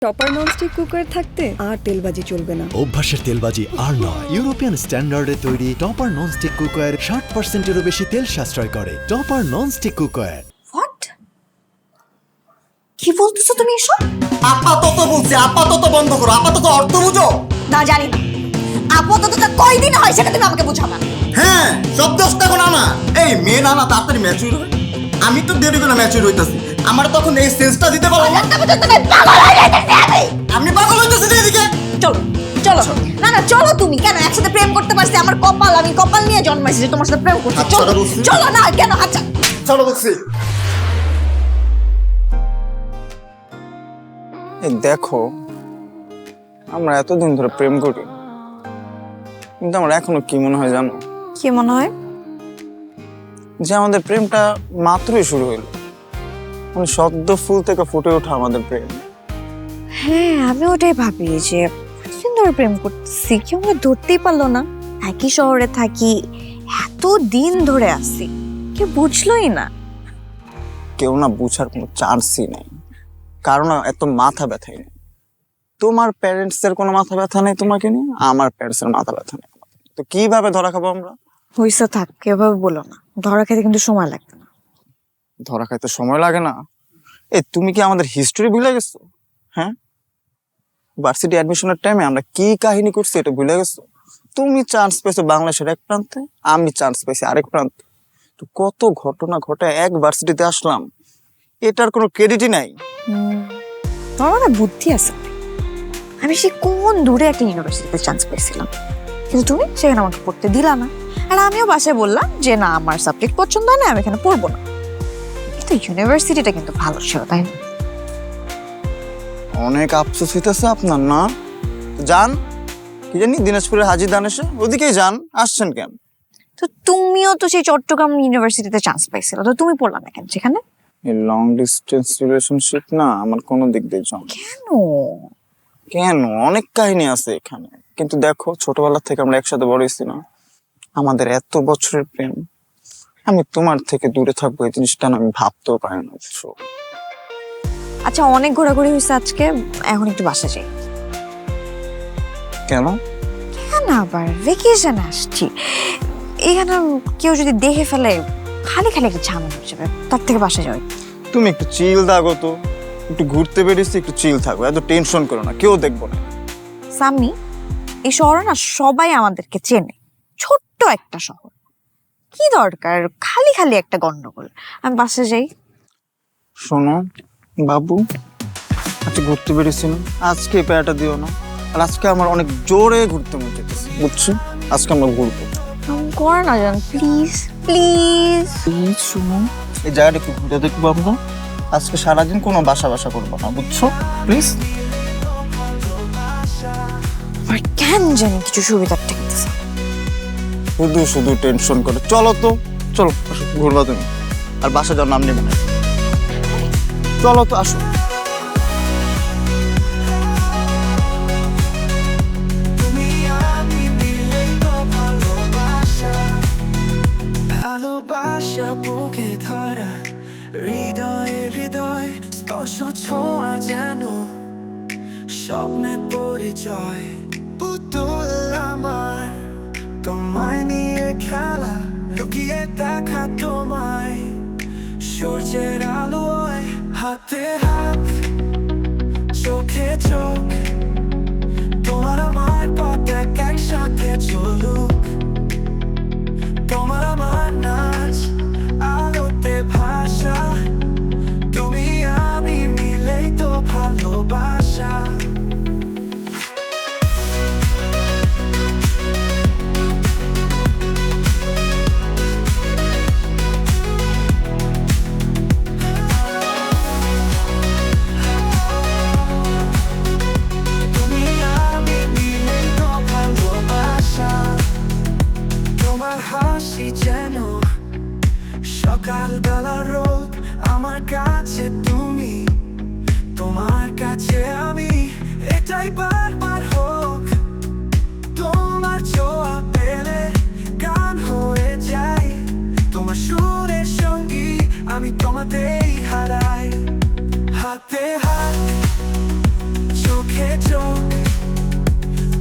Topper nonstick cooker থাকতে আর তেলবাজি চলবে না। অভ্যাসের তেলবাজি আর নয়, ইউরোপিয়ান স্ট্যান্ডার্ডে তৈরি টপার ননস্টিক কুকার 60%-এরও বেশি তেল সাশ্রয় করে। Topper nonstick cooker. হোয়াট? কি বলতেছো তুমি এসব? আপাতত বলছি, আপাতত বন্ধ করো, আপাতত অর্থ বুঝো। না জানি না, আপাততটা কয়দিন হয় সেটা তুমি আমাকে বুঝাবা। হ্যাঁ, সব দোষটা এখন আমার। এই মেয়ে না তাড়াতাড়ি ম্যাচুর হয়, আমি তো দেরি করে ম্যাচুর হইতাছি। আমার তখন এই সেন্সটা দিতে পারো না। আমি পাগল হইতাছি যে এদিকে। চলো চলো, না না চলো। তুমি কেন একসাথে প্রেম করতে পারছি? আমার কপাল, আমি কপাল নিয়ে জন্মাইছি যে তোমার সাথে প্রেম করছি। আচ্ছা, চলো বলছি। চলো না, কেন? আচ্ছা চলো বলছি। দেখো, আমরা এতদিন ধরে প্রেম করি, কিন্তু আমার এখনো কি মনে হয় জানো? কি মনে হয়? যে আমাদের প্রেমটা মাত্রই শুরু হইলো, মানে সদ্য ফুল থেকে ফুটে ওঠা আমাদের প্রেম। হ্যাঁ, আমি ওটাই ভাবি যে এতদিন ধরে প্রেম করতেছি, কেউ আমাকে ধরতেই পারলো না। একই শহরে থাকি, এত দিন ধরে আসি, কেউ বুঝলোই না। কেউ না বুঝার কোনো চান্সই নেই, কারণ এত মাথা ব্যথাই নেই। তোমার প্যারেন্টস এর কোনো মাথা ব্যথা নেই তোমাকে নিয়ে, আমার প্যারেন্টস এর মাথা ব্যথা নেই। তো কিভাবে ধরা খাবো আমরা? হইসা থাক, এভাবে বলো না। ধরা খেতে কিন্তু সময় লাগবে না। ধরা খাইতে সময় লাগে না? তুমি কি আমাদের হিস্টোরি ভুলে গেছো? হ্যাঁ, ভার্সিটি অ্যাডমিশনের টাইমে আমরা কি কাহিনী করছি এটা ভুলে গেছো? তুমি চান্স পেয়েছো বাংলাদেশের এক প্রান্তে, আমি চান্স পেয়েছি আরেক প্রান্তে। তো কত ঘটনা ঘটে এক ভার্সিটিতে আসলাম, এটার কোনো ক্রেডিটই নাই। তোমার না বুদ্ধি আছে। আমি সে কোন দূরে একটা ইউনিভার্সিটিতে চান্স পেয়েছিলাম, কিন্তু তুমি সেখানে আমাকে পড়তে দিলা না। আর আমিও বাসায় বললাম যে না, আমার সাবজেক্ট পছন্দ হয় না, আমি এখানে পড়বো না। কিন্তু ইউনিভার্সিটিটা কিন্তু ভালো ছিল, তাই না? অনেক আফসোস হইতেছে আপনার না? যান, কি জানি দিনাজপুরের হাজী দানেশে, ওদিকেই যান, আসছেন কেন? তো তুমিও তো সেই চট্টগ্রাম ইউনিভার্সিটিতে চান্স পাইছিল, তো তুমি পড়লা না কেন সেখানে? এই লং ডিস্টেন্স রিলেশনশিপ না আমার কোনো দিক দিয়ে জমে। কেন? কেন? অনেক কাহিনী আছে এখানে, কিন্তু দেখো ছোটবেলা থেকে আমরা একসাথে বড় হয়েছি না, আমাদের এত বছরের প্রেম, আমি তোমার থেকে দূরে থাকবো এই জিনিসটা না আমি ভাবতেও পারি না। আচ্ছা, অনেক ঘোরাঘুরি হয়েছে আজকে, এখন একটু বাসা যাই। কেন? কেন আবার? ভেকেশন আসছি, এখানে কেউ যদি দেখে ফেলে খালি খালি একটা ঝামেলা হয়ে যাবে, তার থেকে বাসা যাই। তুমি একটু চিল থাকো তো, একটু ঘুরতে বেরিয়েছি, একটু চিল থাকো, এত টেনশন করো না, কেউ দেখবো না। সামি, এই শহরে না সবাই আমাদেরকে চেনে, ছোট্ট একটা শহর, কি দরকার খালি খালি একটা গন্ডগোল? আমি বাসা যাই। শোনো বাবু, আজকে ঘুরতে বেরিয়েছি না, আজকে প্যারাটা দিও না। আর আজকে আমার অনেক জোরে ঘুরতে মন চাইতেছে, বুঝছো? আজকে আমরা ঘুরবো। করে না জান, প্লিজ প্লিজ। প্লিজ শুনো, এই জায়গাটা একটু ঘুরে দেখবো আমরা। আজকে সারাদিন কোনো বাসা বাসা করবো না, বুঝছো? প্লিজ। আর কেন জানি কিছু সুবিধার ঠেকতেছে। শুধু শুধু টেনশন করে। চলো তো, চলো আসো, ঘুরবা তুমি। আর বাসা যাওয়ার নাম নেবে না। চলো তো, আসো। ভালোবাসা বুকে ধরা, হৃদয়ে হৃদয় স্পর্শ ছোঁয়া যেন স্বপ্নে পরিচয়। পুতুল আমার, তোমায় নিয়ে খেলা, লুকিয়ে দেখা তোমায় সূর্যের আলোয়। হাতে হাত, চোখে চোখ, তোমার আমার পথ একসাথে চলুক। তোমার আমার নাচ, আলোতে ভাষা, তুমি আমি মিলেই তো ভালোবাসা। তুমি আমি মিলেই তো ভালোবাসা। তোমার হাসি যেন সকালবেলা রোদ, আমার কাছে তুমি, তোমার কাছে আমি, এটাই বারবার হোক। তোমার ছোঁয়া পেলে গান হয়ে যায়, তোমার সুরের সঙ্গী আমি তোমাতেই হারাই। হাতে হাত, চোখে চোখ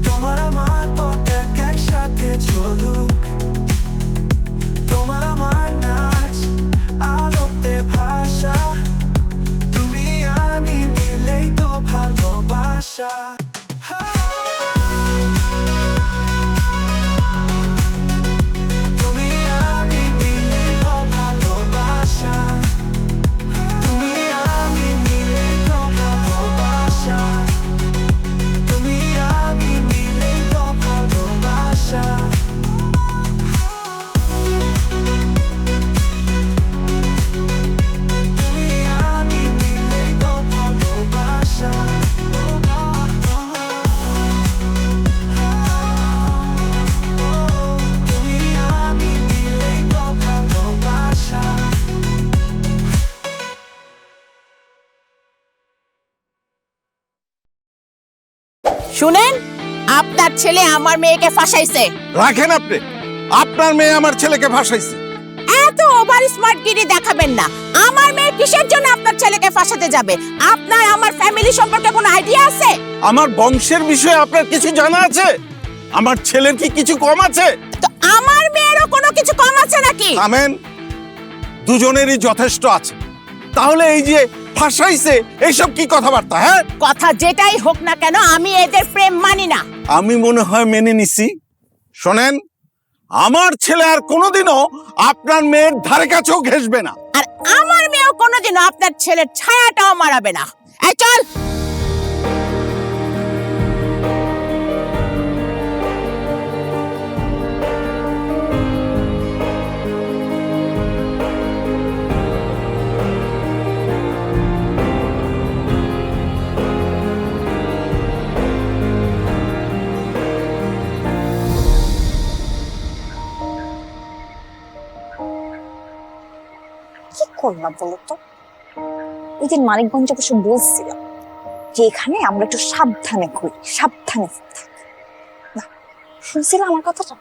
তোমার আমার পথ একসাথে চলুক তোমার আমার নাচ আলোতে ভাষা তুমি আমি মিলেই তো ভালোবাসা তুমি আমি মিলেই তো ভালোবাসা তুমি আমি মিলেই তো ভালোবাসা তুমি আমি মিলেই তো ভালোবাসা তুমি আমি মিলেই তো ভালোবাসা তুমি আমি মিলেই তো ভালোবাসা শুনেন, আপনার ছেলে আমার মেয়েকে ফাঁসাইছে। রাখেন আপনি, আপনার মেয়ে আমার ছেলেকে ফাঁসাইছে। এত ওভার স্মার্ট গিরি দেখাবেন না। আমার মেয়ে কিসের জন্য আপনার ছেলেকে ফাঁসাতে যাবে? আপনার আমার ফ্যামিলি সম্পর্কে কোনো আইডিয়া আছে? আমার বংশের বিষয়ে আপনার কিছু জানা আছে? আমার ছেলের কি কিছু কম আছে? তো আমার মেয়েরও কোনো কিছু কম আছে নাকি? আমেন, দুজনেরই যথেষ্ট আছে। তাহলে এই যে ফাঁসাইছে, এইসব কি কথাবার্তা? হ্যাঁ, কথা যেটাই হোক না কেন, আমি এদের প্রেম মানি না। আমি মনে হয় মেনে নিছি। শোনেন, আমার ছেলে আর কোনোদিনও আপনার মেয়ের ধারে কাছেও ঘেসবে না। আর আমার মেয়েও কোনোদিনও আপনার ছেলের ছায়াটাও মারাবে না। এই চল। কি করলাম বলতো? ওই দিন মানিকগঞ্জে বসে বলছিলাম যে এখানে আমরা একটু সাবধানে ঘুরি, সাবধানে থাকি। না, শুনছিলাম আমার কথাটা?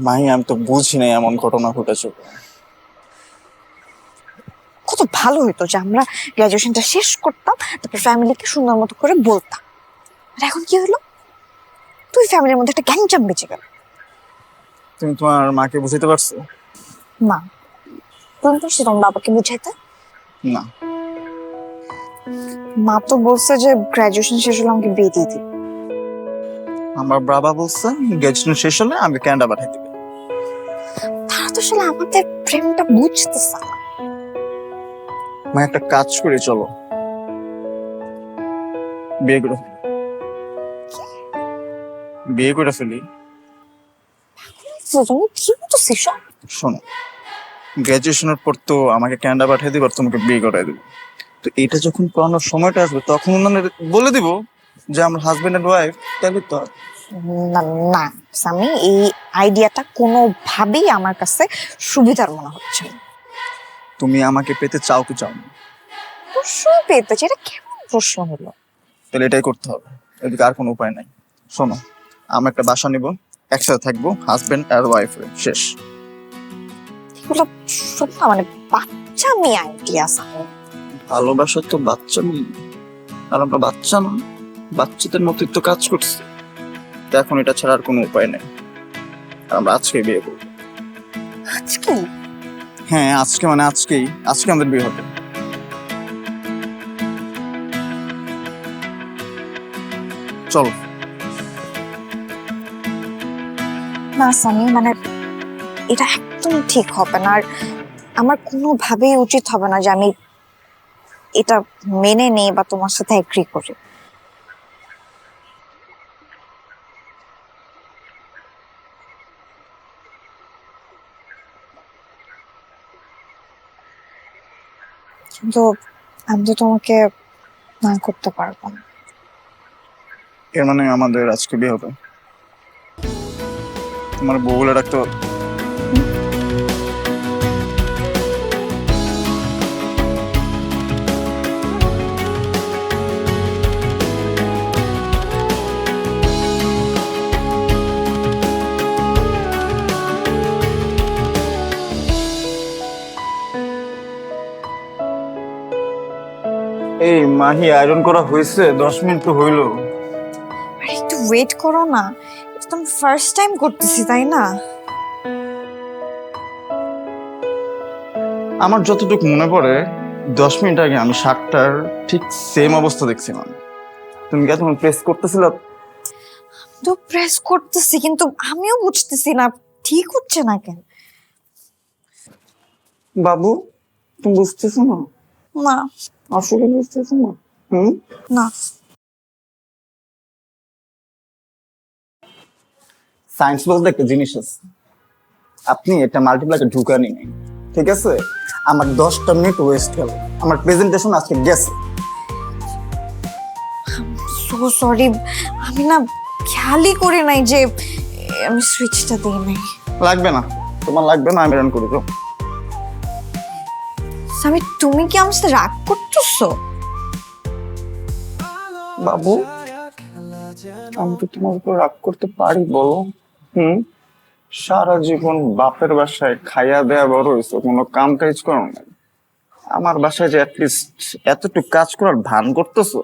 মাহি, আমি তো বুঝি নাই এমন ঘটনা ঘটেছে। কত ভালো হইতো যে আমরা গ্রাজুয়েশনটা শেষ করতাম, তারপর ফ্যামিলিকে সুন্দর মতো করে বলতাম। আর এখন কি হলো? তুই ফ্যামিলির মধ্যে একটা গ্যাঞ্জাম বেঁচে গেল। তুমি তোমার মাকে বুঝাইতে পারছো? না, তুমি পারছো তোমার বাবাকে বুঝাইতে? না। মা তো বলছে যে গ্রাজুয়েশন শেষ হলে আমাকে বিয়ে দিয়ে দিবে। আমার বাবা বলছে গ্রাজুয়েশন শেষ হলে আমি ক্যানাডা পাঠাই দিবে। তারা তো আসলে আমাদের প্রেমটা বুঝতেছে না। মা, একটা কাজ করে চলো, বিয়ে করে ফেলি। বিয়ে করে ফেলি। তুমি কি বলছো এসব? শোনো, গ্রাজুয়েশনের পর তো আমাকে ক্যানাডা পাঠিয়ে দিব আর তোমাকে বিয়ে করাই দেবো। তো এটা যখন পড়ানোর সময়টা আসবে তখন ওনাদের বলে দিব যে আমরা হাজবেন্ড এন্ড ওয়াইফ। তাহলে তো না না সামি, এই আইডিয়াটা কোনোভাবেই আমার কাছে সুবিধার মনে হচ্ছে না। তুমি আমাকে পেতে চাও কি চাও না? অবশ্যই পেতে চাই। এটা কেমন প্রশ্ন হলো? তাহলে এটাই করতে হবে, এদিকে আর কোনো উপায় নাই। শোনো, আমরা একটা বাসা নিব, একসাথে থাকবো, হাজবেন্ড আর ওয়াইফ, শেষ। এগুলো সব না মানে বাচ্চা মেয়ে আইডিয়া সামি। ভালোবাসা তো বাচ্চা মেয়ে, আর আমরা বাচ্চা না, বাচ্চাদের মতোই তো কাজ করছি। তো এখন এটা ছাড়া আর কোনো উপায় নেই। আর আমরা আজকে বিয়ে করবো। আজকে? হ্যাঁ, আজকে মানে আজকেই, আজকে আমাদের বিয়ে হবে। চলো। না সামি, মানে এটা একদম ঠিক হবে না। আর আমার কোনোভাবেই উচিত হবে না যে আমি এটা মেনে নেই বা তোমার সাথে এগ্রি করি। কিন্তু আমি তো তোমাকে না করতে পারবো না। এর মানে আমাদের আজকে বিয়ে হবে? তোমার বউ বলে রাখতে হবে? এই মাহি আয়রন করা হয়েছে, 10 মিনিট তো হইলো। আরে একটু ওয়েট করো না, এটা তো আমি ফার্স্ট টাইম করতেছি তাই না? আমার যতটুকু মনে পড়ে 10 মিনিট আগে আমি শার্টটার ঠিক সেম অবস্থা দেখছিলাম। তুমি কি এখন প্রেস করতেছিলে? তো প্রেস করতেছি কিন্তু আমিও বুঝতেছি না ঠিক হচ্ছে না কেন। বাবু তুমি বুঝতেছো না? না আসলে বুঝতেছো না? না সায়েন্স বলতে একটা জিনিস আছে, আপনি এটা মাল্টিপ্লাইকে ঢুকানি নাই, ঠিক আছে? আমার 10টা মিনিট ওয়েস্ট গেল, আমার প্রেজেন্টেশন আজকে গেছে। সো সরি, আমি না খেয়ালই করি নাই যে আমি সুইচটা দিই নাই। লাগবে না, তোমার লাগবে না, আমি রান করে দাও। স্বামী তুমি কি আমার সাথে রাগ করতেছো? বাবু আমি তো তোমার উপর রাগ করতে পারি বলো? সারা জীবন বাপের বাসায় খাইয়া দেয়া বড় হয়েছে, কোনো কাম কাজ করো না। আমার বাসায় যে অ্যাটলিস্ট এতটুকু কাজ করার ভান করতেছো,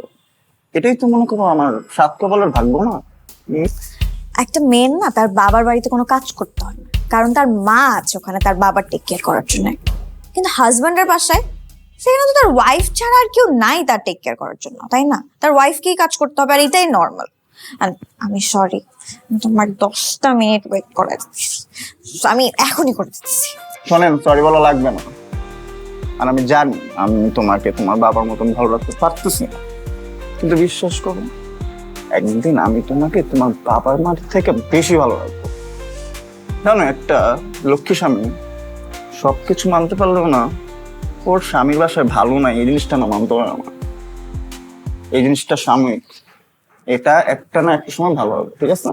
এটাই তো মনে করো আমার সাত কপালের ভাগ্য না? একটা মেয়ের না তার বাবার বাড়িতে কোনো কাজ করতে হয় না, কারণ তার মা আছে ওখানে তার বাবার টেক কেয়ার করার জন্য। কিন্তু হাজব্যান্ডের বাসায় সেখানে তো তার ওয়াইফ ছাড়া আর কেউ নাই তার টেক কেয়ার করার জন্য, তাই না? তার ওয়াইফকেই কাজ করতে হবে, আর এটাই নর্মাল। আমি সরি, তোমার 10টা মিনিট ওয়েট করে আমি এখনই করে দিচ্ছি। শোনেন, সরি বলা লাগবে না। আর আমি জানি আমি তোমাকে তোমার বাবার মতন ভালো রাখতে পারতেছি না, কিন্তু বিশ্বাস করো একদিন আমি তোমাকে তোমার বাবার মার থেকে বেশি ভালো রাখবো। জানো, একটা লক্ষ্মী স্বামী সবকিছু মানতে পারলেও না ওর স্বামীর বাসায় ভালো নাই, এই জিনিসটা না মানতে পারে না। এই জিনিসটা সাময়িক, এটা একটা না একটা সময় ভালো হবে, ঠিক আছে?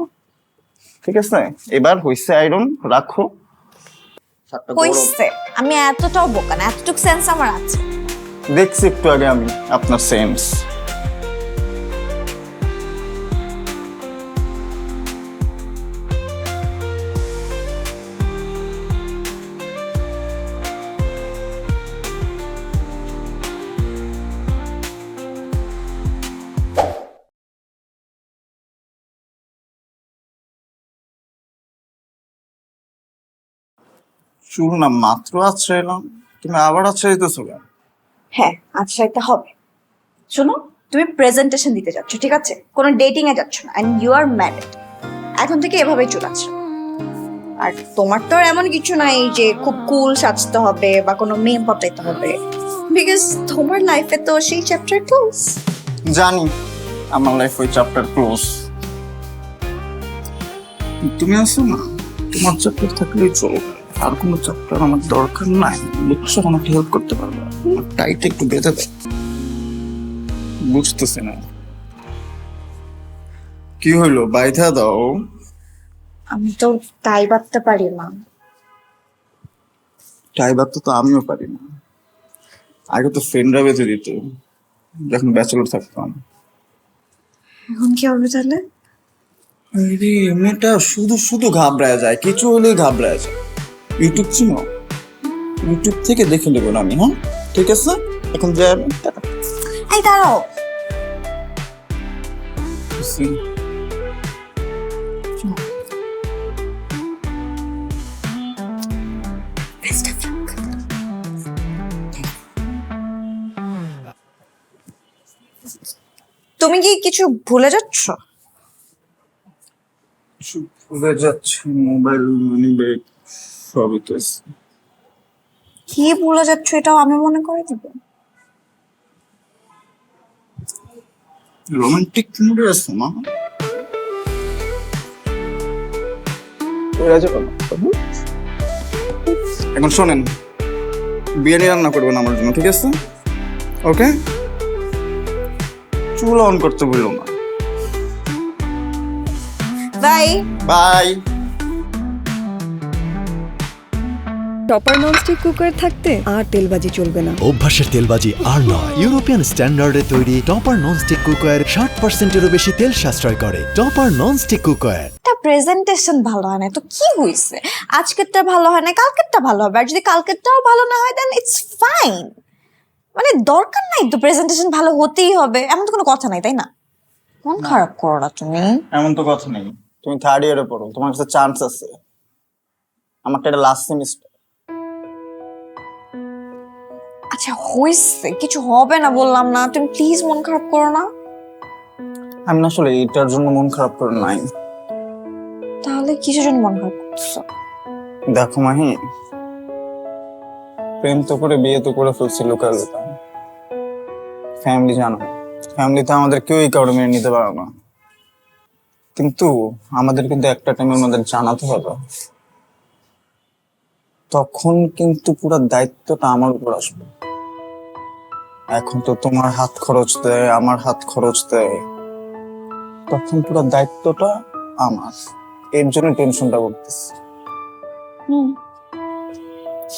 ঠিক আছে, এবার হইছে আয়রন, রাখো। হইছে, আমি এতটাও বোকা না, এতটুকু সেন্স আমার আছে। দেখছি একটু আগে আমি আপনার সেন্স। চুল না মাত্র আচ্ছা এলাম, তুমি আবার আচ্ছা দিতেছো কেন? হ্যাঁ আচ্ছা এটা হবে। শোনো, তুমি প্রেজেন্টেশন দিতে যাচ্ছ, ঠিক আছে? কোনো ডেটিং এ যাচ্ছ না, এন্ড ইউ আর ম্যারিড। এখন থেকে এভাবেই চলাচ্ছ। আর তোমার তো আর এমন কিছু নাই যে খুব কুল সাজতে হবে বা কোনো মেম পটাইতে হবে, বিকজ তোমার লাইফে তো সেই চ্যাপ্টার ক্লোজ। জানি আমার লাইফ ওই চ্যাপ্টার ক্লোজ। তুমি আছো না, তোমার চ্যাপ্টার থাকলেই চলবে, আর কোনো চ্যাপ্টার আমার দরকার নাই। বুঝছো, আমাকে হেল্প করতে পারবে? টাইট একটু বেঁধে দাও। বুঝতেছি না কি হইলো, বাইধা দাও। আমি তো তাই ভাবতে পারি না। টাই বাঁধতে তো আমিও পারি না। আগে তো ফ্রেন্ডরা বেঁধে দিত যখন ব্যাচেলর থাকতাম। এখন কি হবে তাহলে? আরে মেয়েটা শুধু শুধু ঘাবড়ায় যায়, কিছু হলেই ঘাবড়ায় যায়। ইউটিউব চিনো? ইউটিউব থেকে দেখে নেবো না আমি, হ্যাঁ ঠিক আছে? এখন যাই আমি। এই দাঁড়াও, তুমি কি কিছু ভুলে যাচ্ছ? ভুলে যাচ্ছে, মোবাইল, মানি ব্যাগ সবই তো আছে। কি ভুলে যাচ্ছ এটাও আমি মনে করে দিব? রোমান্টিক মুডে আছে না? এখন শোনেন, বিরিয়ানি রান্না করবেন আমার জন্য, ঠিক আছে? ওকে, চুল অন করতে ভুলো না। Bye bye. Topper nonstick cooker থাকতে আর তেলবাজি চলবে না। অভ্যাসের তেলবাজি আর নয়, ইউরোপিয়ান স্ট্যান্ডার্ডে তৈরি টপার ননস্টিক কুকার 60%-এরও বেশি তেল সাশ্রয় করে। Topper nonstick cooker. একটা প্রেজেন্টেশন ভালো হয় না তো কি হইছে? আজকেরটা ভালো হয় না, কালকেরটা ভালো হবে, আর যদি কালকেরটাও ভালো না হয় দেন ইটস ফাইন। মানে দরকার নাই তো প্রেজেন্টেশন ভালো হতেই হবে এমন তো কোনো কথা নাই তাই না? মন খারাপ করো না তুমি। এমন তো কথা নেই, তুমি থার্ড ইয়ারে পড়ো, তোমার কাছে চান্স আছে। আমারটা এটা লাস্ট সেমিস্টার। আচ্ছা হয়েছে, কিছু হবে না বললাম না, তুমি প্লিজ মন খারাপ করো না। আমি না আসলে এটার জন্য মন খারাপ করে নাই। তাহলে কিসের জন্য মন খারাপ করছো? দেখো মাহি, প্রেম তো করে বিয়ে তো করে ফেলছি লোকাল লোকাল। ফ্যামিলি জানো, ফ্যামিলিতে আমাদের কেউই কারো মেনে নিতে পারে না। কিন্তু আমাদের কিন্তু একটা টাইমের মধ্যে জানাতে হবে, তখন কিন্তু পুরো দায়িত্বটা আমার উপর আসবে। এখন তো তোমার হাত খরচ দেয়, আমার হাত খরচ দেয়, তখন পুরো দায়িত্বটা আমার। এর জন্য টেনশনটা করতেছি।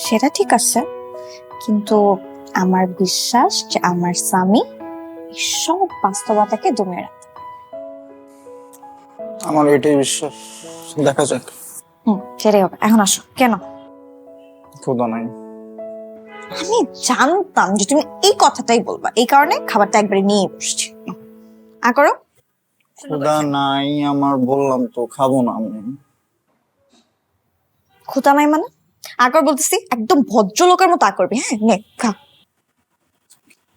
সেটা ঠিক আছে, কিন্তু আমার বিশ্বাস যে আমার স্বামী এই সব বাস্তবতাকে দমিয়ে রাখে। আমার এটাই বিশ্বাস, দেখা যাক। সেটাই হবে। এখন আসো। কেন? খোদা নাই। আমি জানতাম যে তুমি এই কথাটাই বলবা, এই কারণে খাবারটা একবারে নিয়ে বসছি। করো। খোদা নাই আমার, বললাম তো খাবো না আমি। ক্ষুধা নাই মানে? আকর বলতেছি, একদম ভদ্রলোকের মতো করবি। হ্যাঁ নে খা।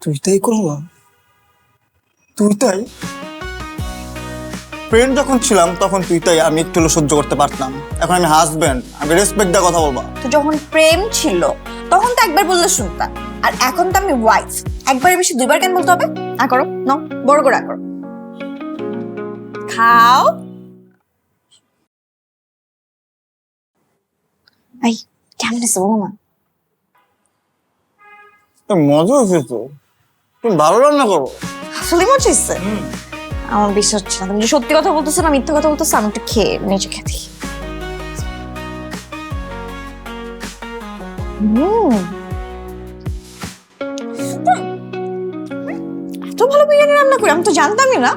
তুই তাই করলাম, তুই তাই। ফ্রেন্ড যখন ছিলাম তখন তুই তাই, আমি একটু হলেও সহ্য করতে পারতাম। এখন আমি হাজবেন্ড, আমি রেসপেক্ট দিয়ে কথা বলবা। তো যখন প্রেম ছিল তখন তো একবার বললে শুনতাম, আর এখন তো আমি ওয়াইফ, একবারের বেশি দুইবার কেন বলতে হবে? করো নাও, বড় করে করো, খাও। এই কেমন আছে বলো না? মজা হয়েছে তো, তুমি ভালো রান্না করো। আসলে মজা হচ্ছে? আমার বিশ্বাস হচ্ছে না, তুমি যে সত্যি কথা বলতেছো না মিথ্যা কথা বলতেছো। আমি একটু খেয়ে নিজে খেতে। এত ভালো বিরিয়ানি রান্না করি, আমি তো জানতামই না।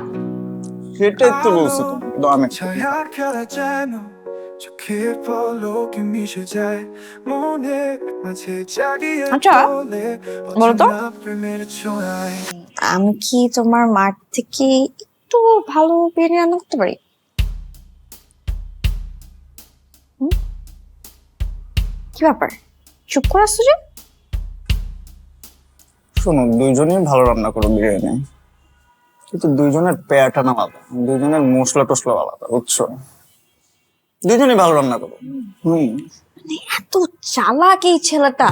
সেটাই তো বলছি তো, কিন্তু আমি ছায়া খেলা যেন চোখের পলকে মিশে যায় মনের মাঝে জাগিয়ে আচ্ছা, তোলে বলো তো। অচেনা প্রেমের ছোঁয়ায়। আমি কি তোমার মার থেকে একটু ভালো বিরিয়ানি রান্না করতে পারি? কি ব্যাপার, চুপ করে আসছো যে? শোনো, দুইজনই ভালো রান্না করো বিরিয়ানি, কিন্তু দুইজনের প্যাটার্ন আলাদা, দুইজনের মশলা টসলা আলাদা, বুঝছো? দুইজনই ভালো রান্না করো। এত চালাক এই ছেলেটা,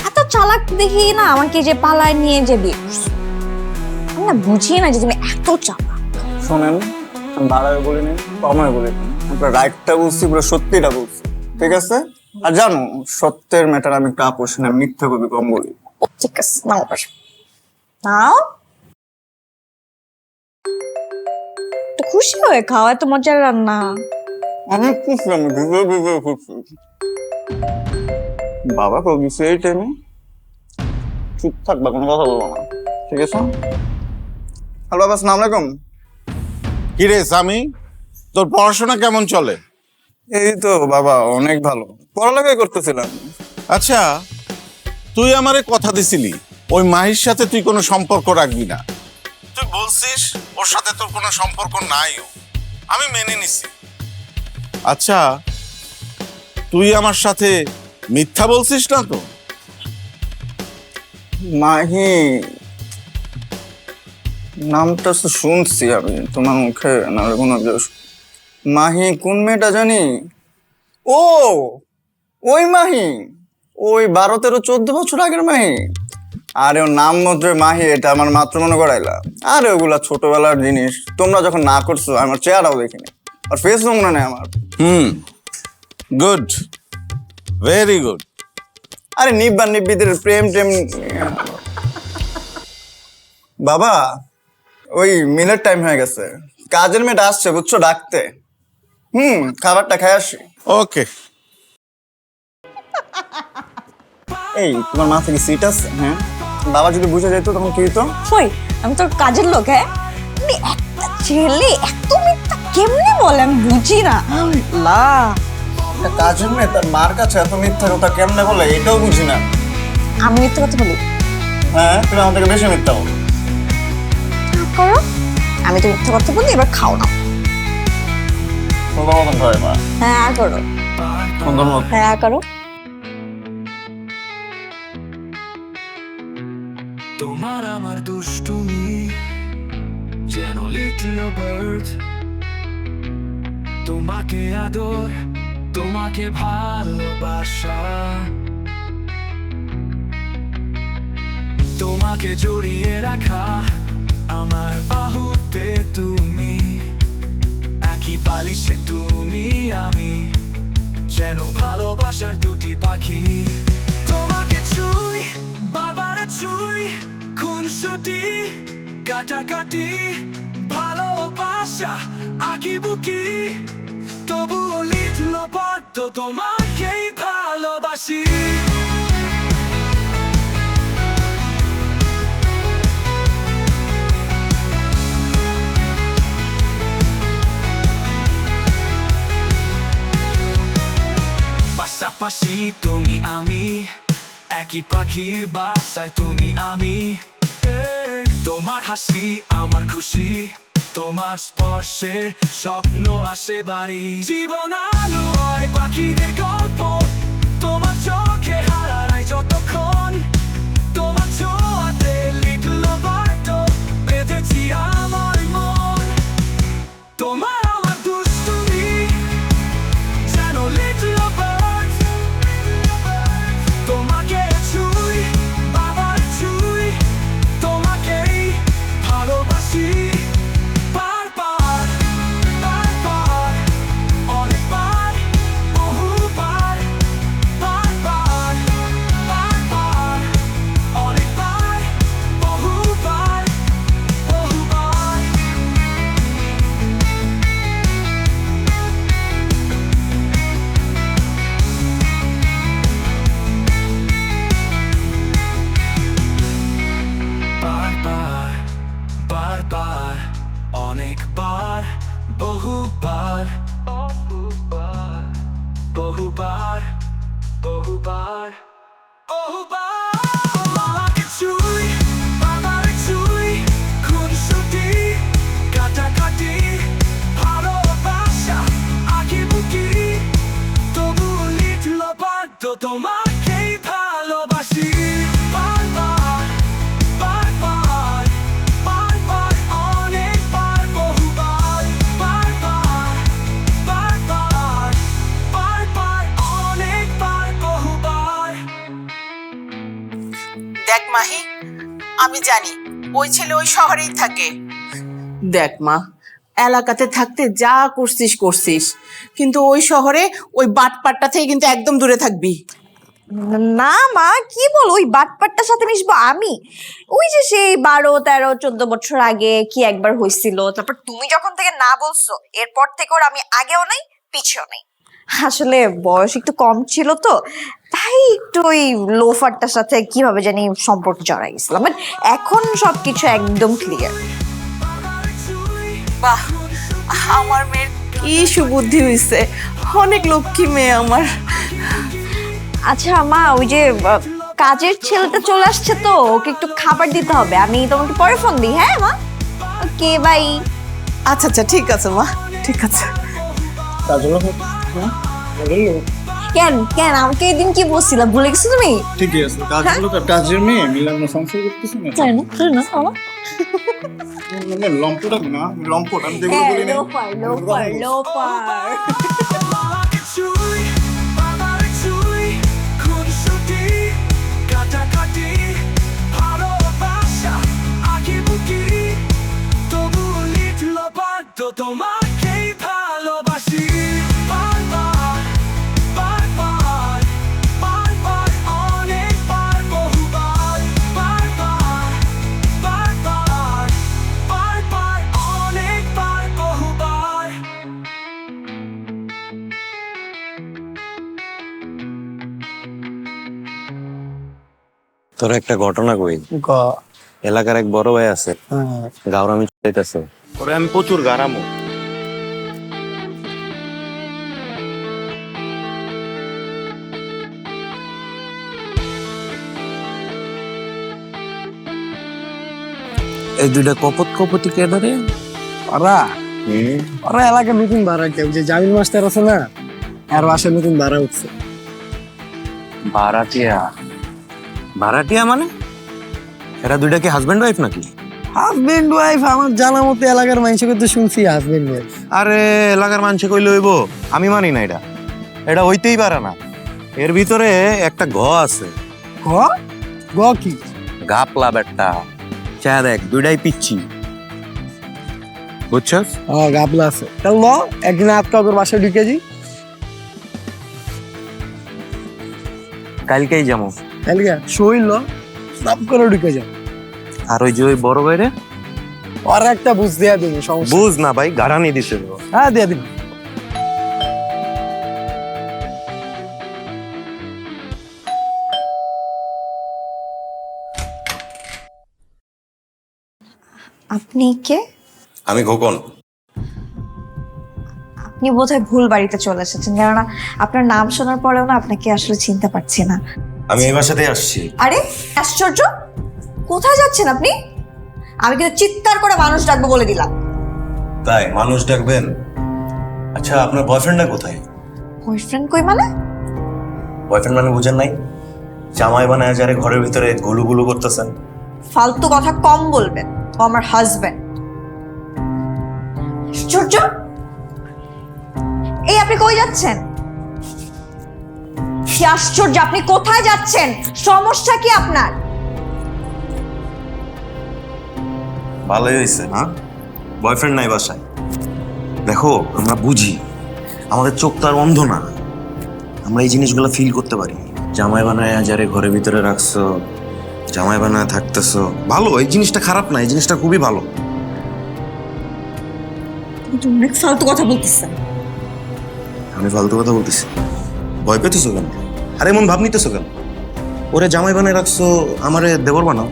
এত চালাক দেখি না আমাকে যে পালায় নিয়ে যে বিয়ে করছো। আমি না বুঝি না যে তুমি এত চালাক। শোনেন, আমি বাড়ায় বলিনি, কমায় বলিনি, পুরো রাইটটা বলছি, পুরো সত্যিটা বলছি, ঠিক আছে? আর জানো, সত্যের ম্যাটার আমি একটু আপোষ না, মিথ্যা কবি কম বলি। ঠিক আছে, নাও পাশে নাও, একটু খুশি হয়ে খাও, এত মজার রান্না। অনেক খুশি, আমি ভিজে ভিজে খুশি। বাবা কেউ দিচ্ছে এই টাইমে? চুপ থাকবা, কোনো কথা বলবো না, ঠিক আছে? হ্যালো বাবা, আসসালামু আলাইকুম। কিরে স্বামী, তোর পড়াশোনা কেমন চলে? এই তো বাবা, অনেক ভালো, পড়ালেখাই করতেছিলাম। আচ্ছা, তুই আমারে কথা দিছিলি ওই মাহির সাথে তুই কোনো সম্পর্ক রাখবি না। তুই বলছিস ওর সাথে তোর কোনো সম্পর্ক নাইও, আমি মেনে নিছি। আচ্ছা, তুই আমার সাথে মিথ্যা বলছিস না তো? মাহি নামটা তো শুনছি আমি তোমার মুখে, না কোনো মাহি কোন মেয়েটা জানি? ও ওই মাহি, ওই 12-13-14 বছর আগের মাহি। আরে ওর নাম মধ্যে মাহি, এটা আমার মাত্র মনে করাইলা। আরে ওগুলা ছোটবেলার জিনিস, তোমরা যখন না করছো আমার চেহারাও দেখিনি, আর ফেসও মনে নেই আমার। Good, very good. আরে নিব্বা নিব্বিদের প্রেম টেম। বাবা, ওই মিলের টাইম হয়ে গেছে, কাজের মেয়েটা আসছে বুঝছো ডাকতে। খাবারটা খাই আসি। ওকে। এই তোমার মাথায় কি সিট আছে? হ্যাঁ, বাবা যদি বুঝে যেত তখন কি হতো? ওই আমি তোর কাজের লোক। হ্যাঁ, মানে একটা ছেলে এত মিথ্যা কেমনে বলে আমি বুঝি না। একটা কাজের মেয়ে তার মার কাছে এত মিথ্যা কথা কেমনে বলে, এটাও বুঝি না। আমি মিথ্যা কথা বলি? হ্যাঁ তুমি আমার থেকে বেশি মিথ্যা বলো। করো, আমি তো মিথ্যা কথা বলি, এবার খাও না। সুন্দর মতন করে মা, হ্যাঁ করো, সুন্দর মতন। হ্যাঁ করো। তোমার আমার দুষ্টুমি যেন লিটল বার্ড, তোমাকে আদর, তোমাকে ভালোবাসা, তোমাকে জড়িয়ে রাখা আমার বাহুতে তুমি, একই বালিশে তুমি আমি, যেন ভালোবাসার দুটি পাখি। তোমাকে ছুঁই, বাবার ছুঁই, খুনসুটি, কাটাকাটি, ভালোবাসা আঁকি বুকি, তবুও লিখল বড্ড তোমাকেই ভালোবাসি। পাশাপাশি তুমি আমি, একই পাখির বাসায় তুমি আমি, তোমার হাসি আমার খুশি, তোমার স্পর্শে স্বপ্ন আসে বাড়ি, জীবন আলো হয় পাখিদের গল্প, তোমার চোখে হারাই যতক্ষণ, তোমার ছোঁয়াতে লিখল বার্ড, বেঁধেছি আমার মন, তোমার আমার দুষ্টুমি যেন লিটল বার্ড, তোমাকে ছুঁই, বাবার ছুঁই, তোমাকেই ভালোবাসি, বারবার বারবার, অনেকবার, বহুবার, বারবার বারবার, অনেকবার, বহুবার, বহুবার। বারবার বারবার, অনেকবার, বহুবার, বহুবার, বহুবার, বহুবার, বহুবার। তোমাকে ছুঁই, বাবার ছুঁই, খুনসুটি, কাটাকাটি, ভালোবাসা আঁকি বুকি, তবু লিখল বাধ্য তোমাকেই ভালোবাসি, বারবার বারবার, বারবার, অনেকবার, বহুবার, বারবার বারবার, বারবার, অনেকবার, বহুবার। দেখ মাহি, আমি জানি ওই ছেলে ওই শহরেই থাকে। দেখ মা, এলাকাতে থাকতে যা করছিস করছিস, কিন্তু ওই শহরে ওই বাটপাটটা থেকে কিন্তু একদম দূরে থাকবি। না মা, কি বল, ওই বাটপাটটার সাথে মিশবো আমি? ওই যে সেই 12, 13, 14 বছর আগে কি একবার হয়েছিল, তারপর তুমি যখন থেকে না বলছো এরপর থেকে ওর আমি আগেও নাই পিছেও নাই। আসলে বয়স একটু কম ছিল তো, তাই একটু ওই লোফারটার সাথে কিভাবে জানি সম্পর্ক জড়াই গেছিলাম, বাট এখন সবকিছু একদম ক্লিয়ার। বাহ, আমার মেয়ের কি সুবুদ্ধি হয়েছে, অনেক লক্ষ্মী মেয়ে আমার। আচ্ছা মা, ওই যে কাজের ছেলেটা চলে আসছে তো, ওকে একটু খাবার দিতে হবে, আমি তোমাকে পরে ফোন দিই। হ্যাঁ মা, ওকে বাই। আচ্ছা আচ্ছা, ঠিক আছে মা, ঠিক আছে। কেন কেন আমাকে এদিন কি বলছিলা, ভুলে গেছো তুমি? ঠিকই আছে, কাজগুলো তো কাজের মেয়ে মিলানো সংসার করতেছি না, তাই না? তাই না? আমার লম্পট না, লম্পট আমি যেগুলো বলি না। Loafer loafer loafer. তোমাকে ছুঁই, বাবার ছুঁই, খুনসুটি, কাটাকাটি, ভালোবাসা আঁকি বুকি, তবু লিখল বাধ্য তোমাকেই ভালোবাসি, বারবার বারবার, বারবার, অনেকবার, বহুবার, বারবার বারবার, বারবার, অনেকবার, বহুবার। তোর একটা ঘটনা কই, এলাকার এক বড় ভাই আছে, গাওরামি চাইতেছে, ওরে আমি প্রচুর গারামো। এই দুইটা কপতি কেদারে ওরা ওরা এলাকার নতুন ভাড়া কেউ যে জামিল মাস্টার আছে না আর বাসায় নতুন ভাড়া উঠছে। ভাড়াটিয়া মানে এরা দুইটা কি হাজবেন্ড ওয়াইফ নাকি? হাজবেন্ড ওয়াইফ আমার জানা মতো এলাকার মানুষকে তো শুনছি হাজবেন্ড ওয়াইফ। আরে এলাকার মানুষে কইলে হইব, আমি মানি না এটা, এটা হইতেই পারে না। এর ভিতরে একটা গ আছে। গ কি? গাপলা বেটা, চা দেখ দুইটাই পিচ্ছি, বুঝছস? গাবলা আছে। তাহলে ল একদিন আটকা ওর বাসায় ঢুকে যাই। কালকেই যাবো। কালকে শৈল সব করে ঢুকে যাও। আর ওই যে ওই বড় ভাইরে আর একটা বুঝ দেয়া দিন সমস্যা। বুঝ না ভাই, গাড়ানি দিছে। হ্যাঁ দেয়া দিন। আপনি কে? আমি খোকন। আপনি বোধহয় ভুল বাড়িতে চলে এসেছেন, কেননা আপনার নাম শোনার পরেও না আপনাকে আসলে চিনতে পারছি না। আমি এই বাসাতেই আসছি। আরে আশ্চর্য, কোথায় যাচ্ছেন আপনি? আমি কিন্তু চিৎকার করে মানুষ ডাকবো বলে দিলাম। তাই মানুষ ডাকবেন? আচ্ছা আপনার বয়ফ্রেন্ডটা কোথায়? বয়ফ্রেন্ড কই মানে? বয়ফ্রেন্ড মানে বুঝেন নাই? জামাই বানায় যারে ঘরের ভিতরে গুলু গুলু করতেছেন। ফালতু কথা কম বলবেন, ও আমার হাজবেন্ড। আশ্চর্য, এই আপনি কই যাচ্ছেন? কি আশ্চর্য, আপনি কোথায় যাচ্ছেন? সমস্যা কি আপনার? ভালোই হয়েছে না, বয়ফ্রেন্ড নাই বাসায়। দেখো আমরা বুঝি, আমাদের চোখ তো আর অন্ধ না, আমরা এই জিনিসগুলো ফিল করতে পারি। জামাই বানায় যারে ঘরের ভিতরে রাখছো, জামাই বানায় থাকতেছো, ভালো, এই জিনিসটা খারাপ না, এই জিনিসটা খুবই ভালো। তুমি অনেক ফালতু কথা বলতেছেন। আমি ফালতু কথা বলতেছি? ভয় পেতেছো কেন? আরে এমন ভাব নিতেছো কেন? ওরে জামাই বানায় রাখছো, আমারে দেবর বানাও।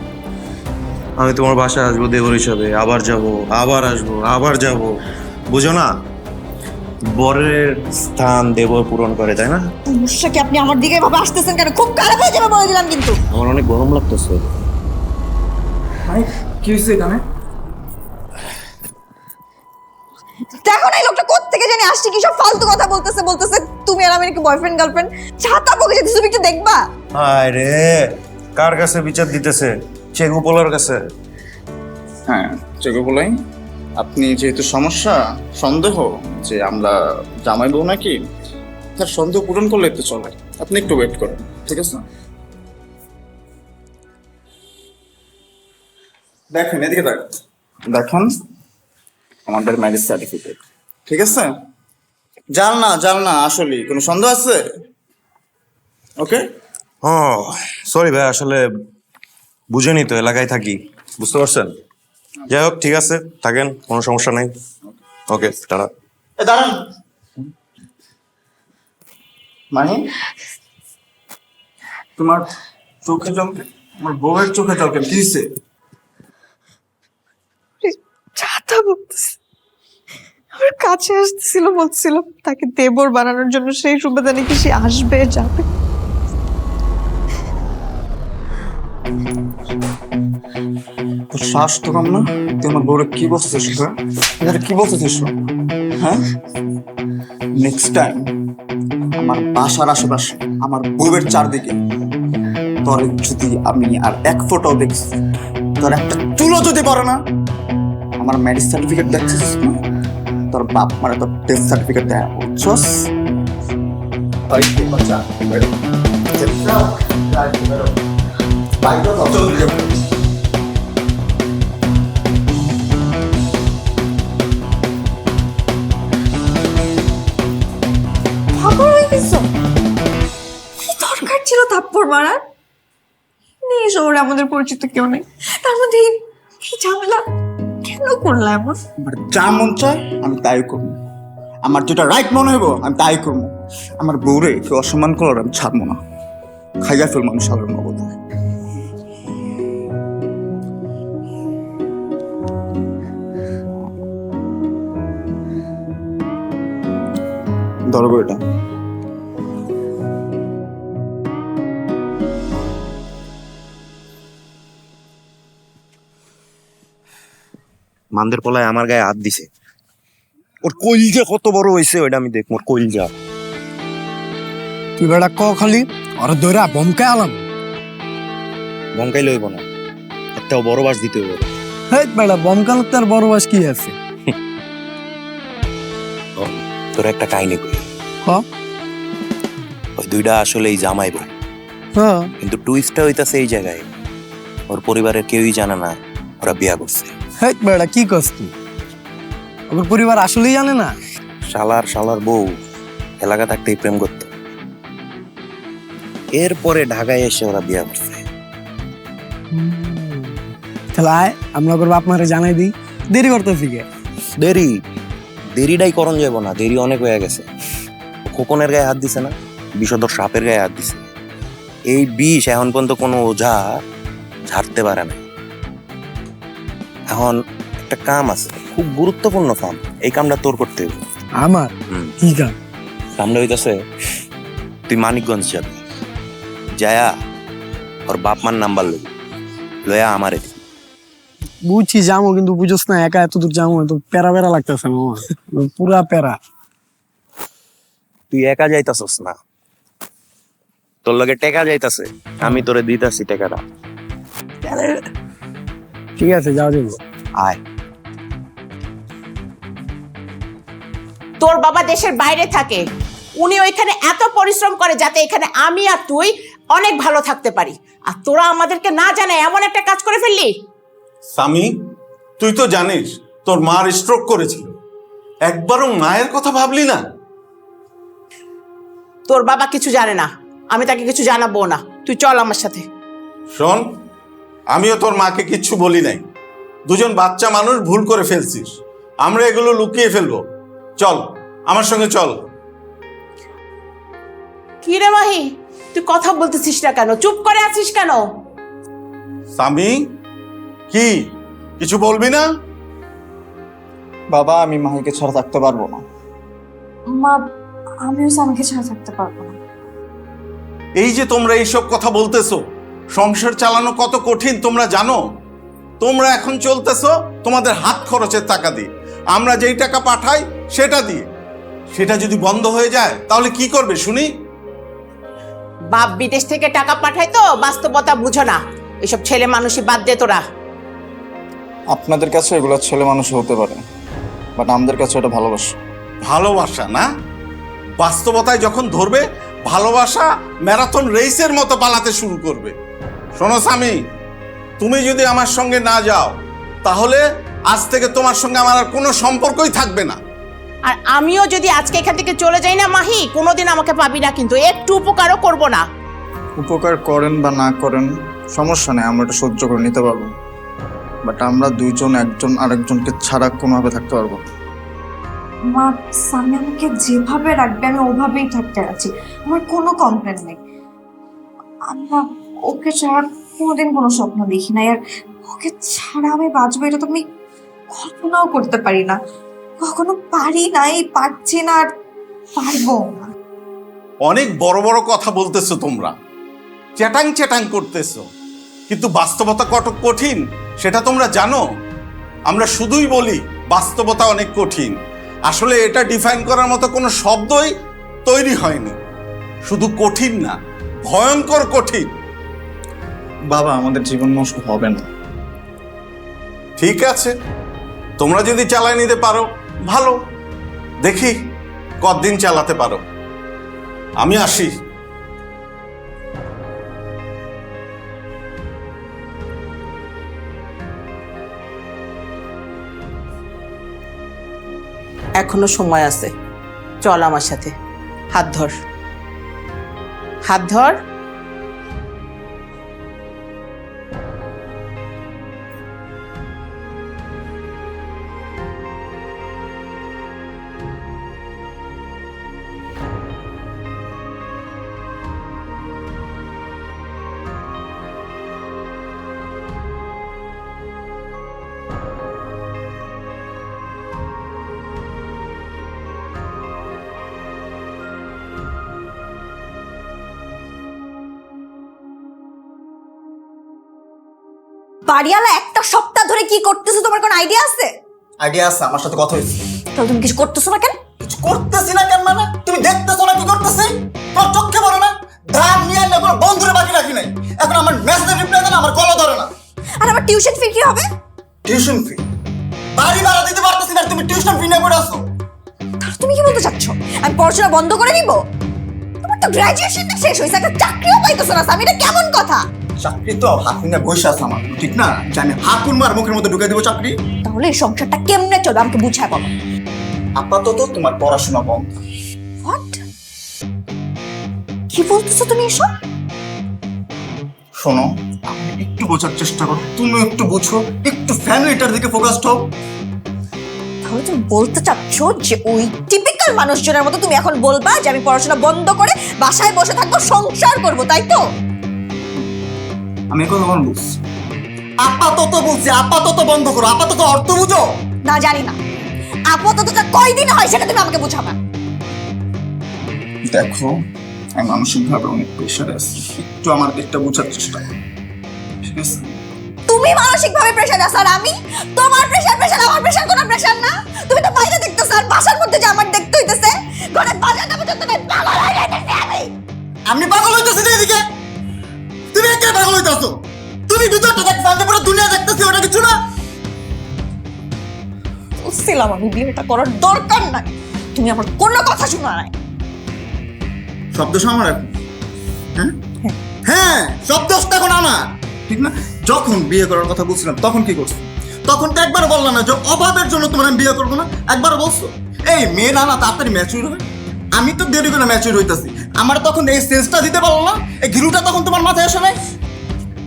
আমি তোমার বাসায় আসবো দেবর হিসাবে, আবার যাব, আবার আসবো, আবার যাব, বুঝো না? বরের স্থান দেবর পূরণ করে, তাই না? সমস্যা কি? আপনি আমার দিকে এভাবে আসতেছেন কেন? খুব খারাপ হয়ে যাবে বলে দিলাম কিন্তু। আমার অনেক গরম লাগতেছে। কি হয়েছে এখানে? দেখো না এই লোকটা কোত্থেকে জানি আসছে, কি সব ফালতু কথা বলতেছে তুমি আর আমি নাকি বয়ফ্রেন্ড গার্লফ্রেন্ড। ছাতা বকে যেতে তুমি একটু দেখবা? আরে কার কাছে বিচার দিতেছে? চেগুপোলার কাছে। হ্যাঁ চেগো বলাই। আপনি যেহেতু সমস্যা সন্দেহ যে আমরা জামাই বউ নাকি, তার সন্দেহ পূরণ করলে তো চলে। আপনি একটু ওয়েট করেন, ঠিক আছে? দেখেন এদিকে দেখেন আমাদের ম্যারেজ সার্টিফিকেট, ঠিক আছে? জাল না আসলে কোনো সন্দেহ আছে? ওকে। ও সরি ভাই, আসলে বুঝেনি তো, এলাকায় থাকি, বুঝতে পারছেন? যাই হোক ঠিক আছে, থাকেন, কোনো সমস্যা নেই। ওকে টাটা। দাঁড়ান, মানে তোমার চোখে জমকে, আমার বউয়ের চোখে জমকে কি হয়েছে? ছাতা বলতেছে, আমার কাছে আসতেছিল, বলছিল তাকে দেবর বানানোর জন্য, সেই সুবাদে নাকি সে আসবে যাবে। তোর শ্বাস তো কম না? তুই আমার বউরে কি বলতেছিস? কি বলতেছিস? হ্যাঁ, নেক্সট টাইম আমার বাসার আশেপাশে, আমার বউয়ের চারদিকে তোর যদি আমি আর এক ফোটাও দেখছি, তোর একটা চুলো যদি পড়ে না, আমার ম্যারেজ সার্টিফিকেট দেখছিস না, তোর বাপ মানে তোর ডেথ সার্টিফিকেট দেয়, বুঝছস? খবর হয়ে গেছো? কি দরকার ছিল থাপ্পড় মারার? এই শহরে আমাদের পরিচিত কেউ নেই, তার মধ্যে এই ঝামেলা কেন করলা এমন? আমার যা মন চায় আমি তাই করবো, আমার যেটা রাইট মনে হইব আমি তাই করবো। আমার বউরে কেউ অসম্মান করলে আমি ছাড়বো না, খাইয়া ফেলবো আমি সাধারণ অবদায়। ধরো এটা। মানদের পলায় আমার গায়ে হাত দিছে। ওর কইলজা কত বড় হয়েছে ওইটা আমি দেখবো, ওর কইলজা। তুই বেটা ক খালি আর দৌড়া বমকায় আলাম। বঙ্কাই লইব না, একটা বড় বাস দিতে হবে। হেই বেটা বমকাল তার বড় বাস কি আছে? তোর একটা কাহিনী করি। হ ওই দুইটা আসলে এই জামাই ভাই, হ্যাঁ। কিন্তু টুইস্টটা হইতাছে এই জায়গায় ওর পরিবারের কেউই জানে না ওরা বিয়া করছে। হেই বেটা কি কস তুই? ওর পরিবার আসলেই জানে না? শালার বউ এলাকা থাকতেই প্রেম করতো, এরপরে ঢাকায় এসে ওরা বিয়া করছে। তাহলে আয় আমরা ওর বাপ মারে জানাই দিই, দেরি করতেছি কে? দেরিটাই করণ যাব না, দেরি অনেক হয়ে গেছে। খোকনের গায়ে হাত দিছে না, বিষধর সাপের গায়ে হাত দিছে। এই বিষ এখন পর্যন্ত কোনো ওঝা ঝাড়তে পারে না। এখন একটা কাম আছে, খুব গুরুত্বপূর্ণ কাম, এই কামটা তোর করতে হবে। আমার কি কাম? কামটা হইতাছে তুই মানিকগঞ্জ যাবি, যায়া ওর বাপ মার নাম্বার লয়া আমারে দিবি। বুঝছি যাবো, কিন্তু বুঝোস না একা এত দূর যাবো, তো প্যারা প্যারা লাগতেছে মামা, পুরা প্যারা। তুই একা যাইতাছস না, তোর লগে টেকা যাইতাছে, আমি তোরে দিতাছি টেকাটা। ঠিক আছে যাও যাবো। আয়। তোর বাবা দেশের বাইরে থাকে, উনি ওইখানে এত পরিশ্রম করে যাতে এখানে আমি আর তুই অনেক ভালো থাকতে পারি, আর তোরা আমাদেরকে না জানে এমন একটা কাজ করে ফেললি। স্বামী, তুই তো জানিস তোর মার স্ট্রোক করেছিল, একবারও মায়ের কথা ভাবলি না? তোর বাবা কিছু জানে না, আমি তাকে কিছু জানাবো না, তুই চল আমার সাথে। শোন, আমিও তোর মাকে কিচ্ছু বলি নাই, দুজন বাচ্চা মানুষ ভুল করে ফেলছিস, আমরা এগুলো লুকিয়ে ফেলবো। চল আমার সঙ্গে চল। কি রে মাহি, তুই কথা বলতেছিস না কেন? চুপ করে আছিস কেন? স্বামী, কি কিছু বলবি না? বাবা আমি মাহিকে ছাড়া থাকতে পারবো না। মা আমিও স্বামীকে ছাড়া থাকতে পারবো না। এই যে তোমরা এইসব কথা বলতেছো, সংসার চালানো কত কঠিন তোমরা জানো? তোমরা এখন চলতেছো তোমাদের হাত খরচের টাকা দিয়ে, আমরা যেই টাকা পাঠাই সেটা দিয়ে। সেটা যদি বন্ধ হয়ে যায় তাহলে কি করবে শুনি? বাপ বিদেশ থেকে টাকা পাঠায় তো বাস্তবতা বুঝো না, এসব ছেলে মানুষই বাদ দে তোরা। আপনাদের কাছে এগুলো ছেলে মানুষ হতে পারে, বাট আমাদের কাছে এটা ভালোবাসা। ভালোবাসা না, বাস্তবতায় যখন ধরবে ভালোবাসা ম্যারাথন রেসের মতো পালাতে শুরু করবে। শোনো স্বামী, তুমি যদি আমার সঙ্গে না যাও তাহলে আজ থেকে তোমার সঙ্গে আমার আর কোনো সম্পর্কই থাকবে না। আর আমিও যদি আজকে এখান থেকে চলে যাই না মাহি, কোনোদিন আমাকে পাবি না, কিন্তু একটু উপকারও করব না। উপকার করেন বা না করেন সমস্যা নেই, আমরা এটা সহ্য করে নিতে পারবো, বাট আমরা দুইজন একজন আরেকজনকে ছাড়া কোনোভাবে থাকতে পারবো না। মা স্বামী আমাকে যেভাবে রাখবে আমি ওভাবেই থাকতে আছি, আমার কোনো কমপ্লেন নেই। আমরা ওকে ছাড়া কোনোদিন কোনো স্বপ্ন দেখি নাই, আর ওকে ছাড়া আমি বাঁচবো এটা তো আমি কল্পনাও করতে পারি না, কখনো পারি নাই, পারছি না, আর পারবো না। অনেক বড় বড় কথা বলতেছো তোমরা, চ্যাটাং করতেছো, কিন্তু বাস্তবতা কত কঠিন সেটা তোমরা জানো? আমরা শুধুই বলি বাস্তবতা অনেক কঠিন, আসলে এটা ডিফাইন করার মতো কোনো শব্দই তৈরি হয়নি। শুধু কঠিন না, ভয়ঙ্কর কঠিন। বাবা আমাদের জীবন নষ্ট হবে না। ঠিক আছে, তোমরা যদি চালায় নিতে পারো ভালো, দেখি কতদিন চালাতে পারো। আমি আসি। এখনো সময় আছে, চল আমার সাথে, হাত ধর, হাত ধর। বাড়িওয়ালা একটা সপ্তাহ ধরে কি করতেছে তোমার কোনো আইডিয়া আছে? আইডিয়া আছে, আমার সাথে কথা হয়েছে। তাহলে তুমি কিছু করতেছো না কেন? কিছু করতেছি না কেন মানে? তুমি দেখতেছো না কি করতেছি? তোমার চোখে পড়ে না? ধান নিয়ে আনলে কোনো বন্ধুরে বাকি রাখি নাই। এখন আমার মেসেজে রিপ্লাই দেন, আমার কলও ধরে না। আর আমার টিউশন ফি কি হবে? Tuition fee? বাড়ি ভাড়া দিতে পারতেছি না, তুমি টিউশন ফি নিয়ে পড়ে আসো। তাহলে তুমি কি বলতে চাচ্ছ আমি পড়াশোনা বন্ধ করে দিব? তোমার তো গ্রাজুয়েশনটা শেষ হয়েছে, একটা চাকরিও পাইতেছো না স্বামী, এটা কেমন কথা? চাকরি তো হাত নিয়ে বসে আছে আমার, ঠিক না? যে আমি হাকুন মার মুখের মধ্যে ঢুকে দেবো চাকরি? তাহলে এই সংসারটা কেমনে চলবে আমাকে বুঝায় বলো। আপাতত তোমার পড়াশোনা বন্ধ। হোয়াট? কি বলতেছো তুমি এসব? শোনো, আপনি একটু বোঝার চেষ্টা করো, তুমি একটু বুঝো, একটু ফ্যামিলিটার দিকে ফোকাসড হও। তাহলে তুমি বলতে চাচ্ছ যে ওই টিপিক্যাল মানুষজনের মতো তুমি এখন বলবা যে আমি পড়াশোনা বন্ধ করে বাসায় বসে থাকবো, সংসার করবো, তাই তো? আমি এখন আমার বুঝছি, আপাতত বলছি, আপাতত বন্ধ করো। আপাতত অর্থ বুঝো না, জানি না আপাতত কয়দিন হয় সেটা তুমি আমাকে বুঝাবা। দেখো, আমি মানসিক ভাবে অনেক প্রেশারে আছি, একটু আমার দিকটা বোঝার চেষ্টা করো, ঠিক আছে? তুমি মানসিক ভাবে প্রেশার আছো আর আমি তোমার প্রেশার, আমার প্রেশার কোনো প্রেশার না। তুমি তো বাইরে দেখতেছো আর বাসার মধ্যে যে আমার দেখতে হইতেছে, ঘরে বাজারটা পর্যন্ত আমি পাগল হয়ে যাইতেছি। আমি পাগল হইতেছি না এদিকে, তুমি একে পাগল হইতেছো। তুমি ভিতরটা দেখছো, আমি পুরো দুনিয়া দেখতেছি, ওটা কিছু না। বুঝছিলাম আমি বিয়েটা করার দরকার নাই, তুমি আমার কোনো কথা শোনা নাই। শব্দ আমার এখন, হ্যাঁ হ্যাঁ, শব্দ এখন আমার, ঠিক না? যখন বিয়ে করার কথা বলছিলাম তখন কি করছো? তখন তো একবার বললাম না যে অভাবের জন্য তোমার আমি বিয়ে করবো না? একবার বলছো এই মেয়ে না তাড়াতাড়ি ম্যাচিউর হয়? আমি তো দেরি করে ম্যাচিউর হইতাছি, আমার তখন এই সেন্সটা দিতে পারলো না, এই ঘিরুটা তখন তোমার মাথায় আসে নাই?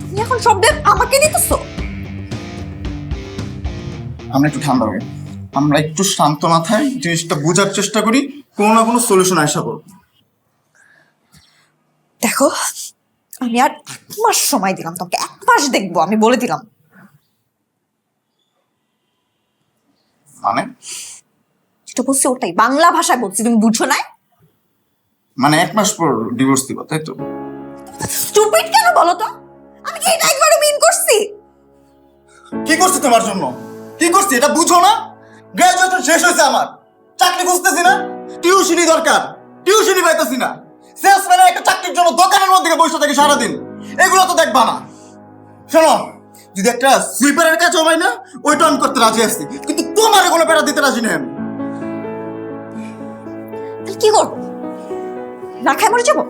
তুমি এখন শব্দ আমাকে দিতেছো। আমরা একটু ঠান্ডা হই, আমরা একটু শান্ত মাথায় জিনিসটা বোঝার চেষ্টা করি, কোনো না কোনো সলিউশন আসা করবো। দেখো, আমি আর 1 মাস সময় দিলাম তোমাকে, 1 মাস দেখবো, আমি বলে দিলাম। মানে যেটা বলছি ওটাই, বাংলা ভাষায় বলছি, তুমি বুঝছো না? মানে 1 মাস পর ডিভোর্স দিবা, তাই তো? স্টুপিড কেন বলো তো? আমি কি এটা একবারও মিন করছি? কি করছি তোমার জন্য? কি করছি এটা বুঝো না? গ্রাজুয়েশন শেষ হয়েছে আমার, চাকরি খুঁজতেছি না, টিউশনি দরকার, টিউশনি পাইতেছি না, সেলসম্যানের একটা চাকরির জন্য দোকানের মধ্যে বসে থাকি সারাদিন, এগুলো তো দেখবা না। শোনো, যদি একটা সুইপারের কাছে হয় না, ওইটা আমি করতে রাজি আছি, কিন্তু তোমার কোনো পেটা দিতে রাজি নেই আমি। তাহলে কি করবো? না খাই মরে যাবো?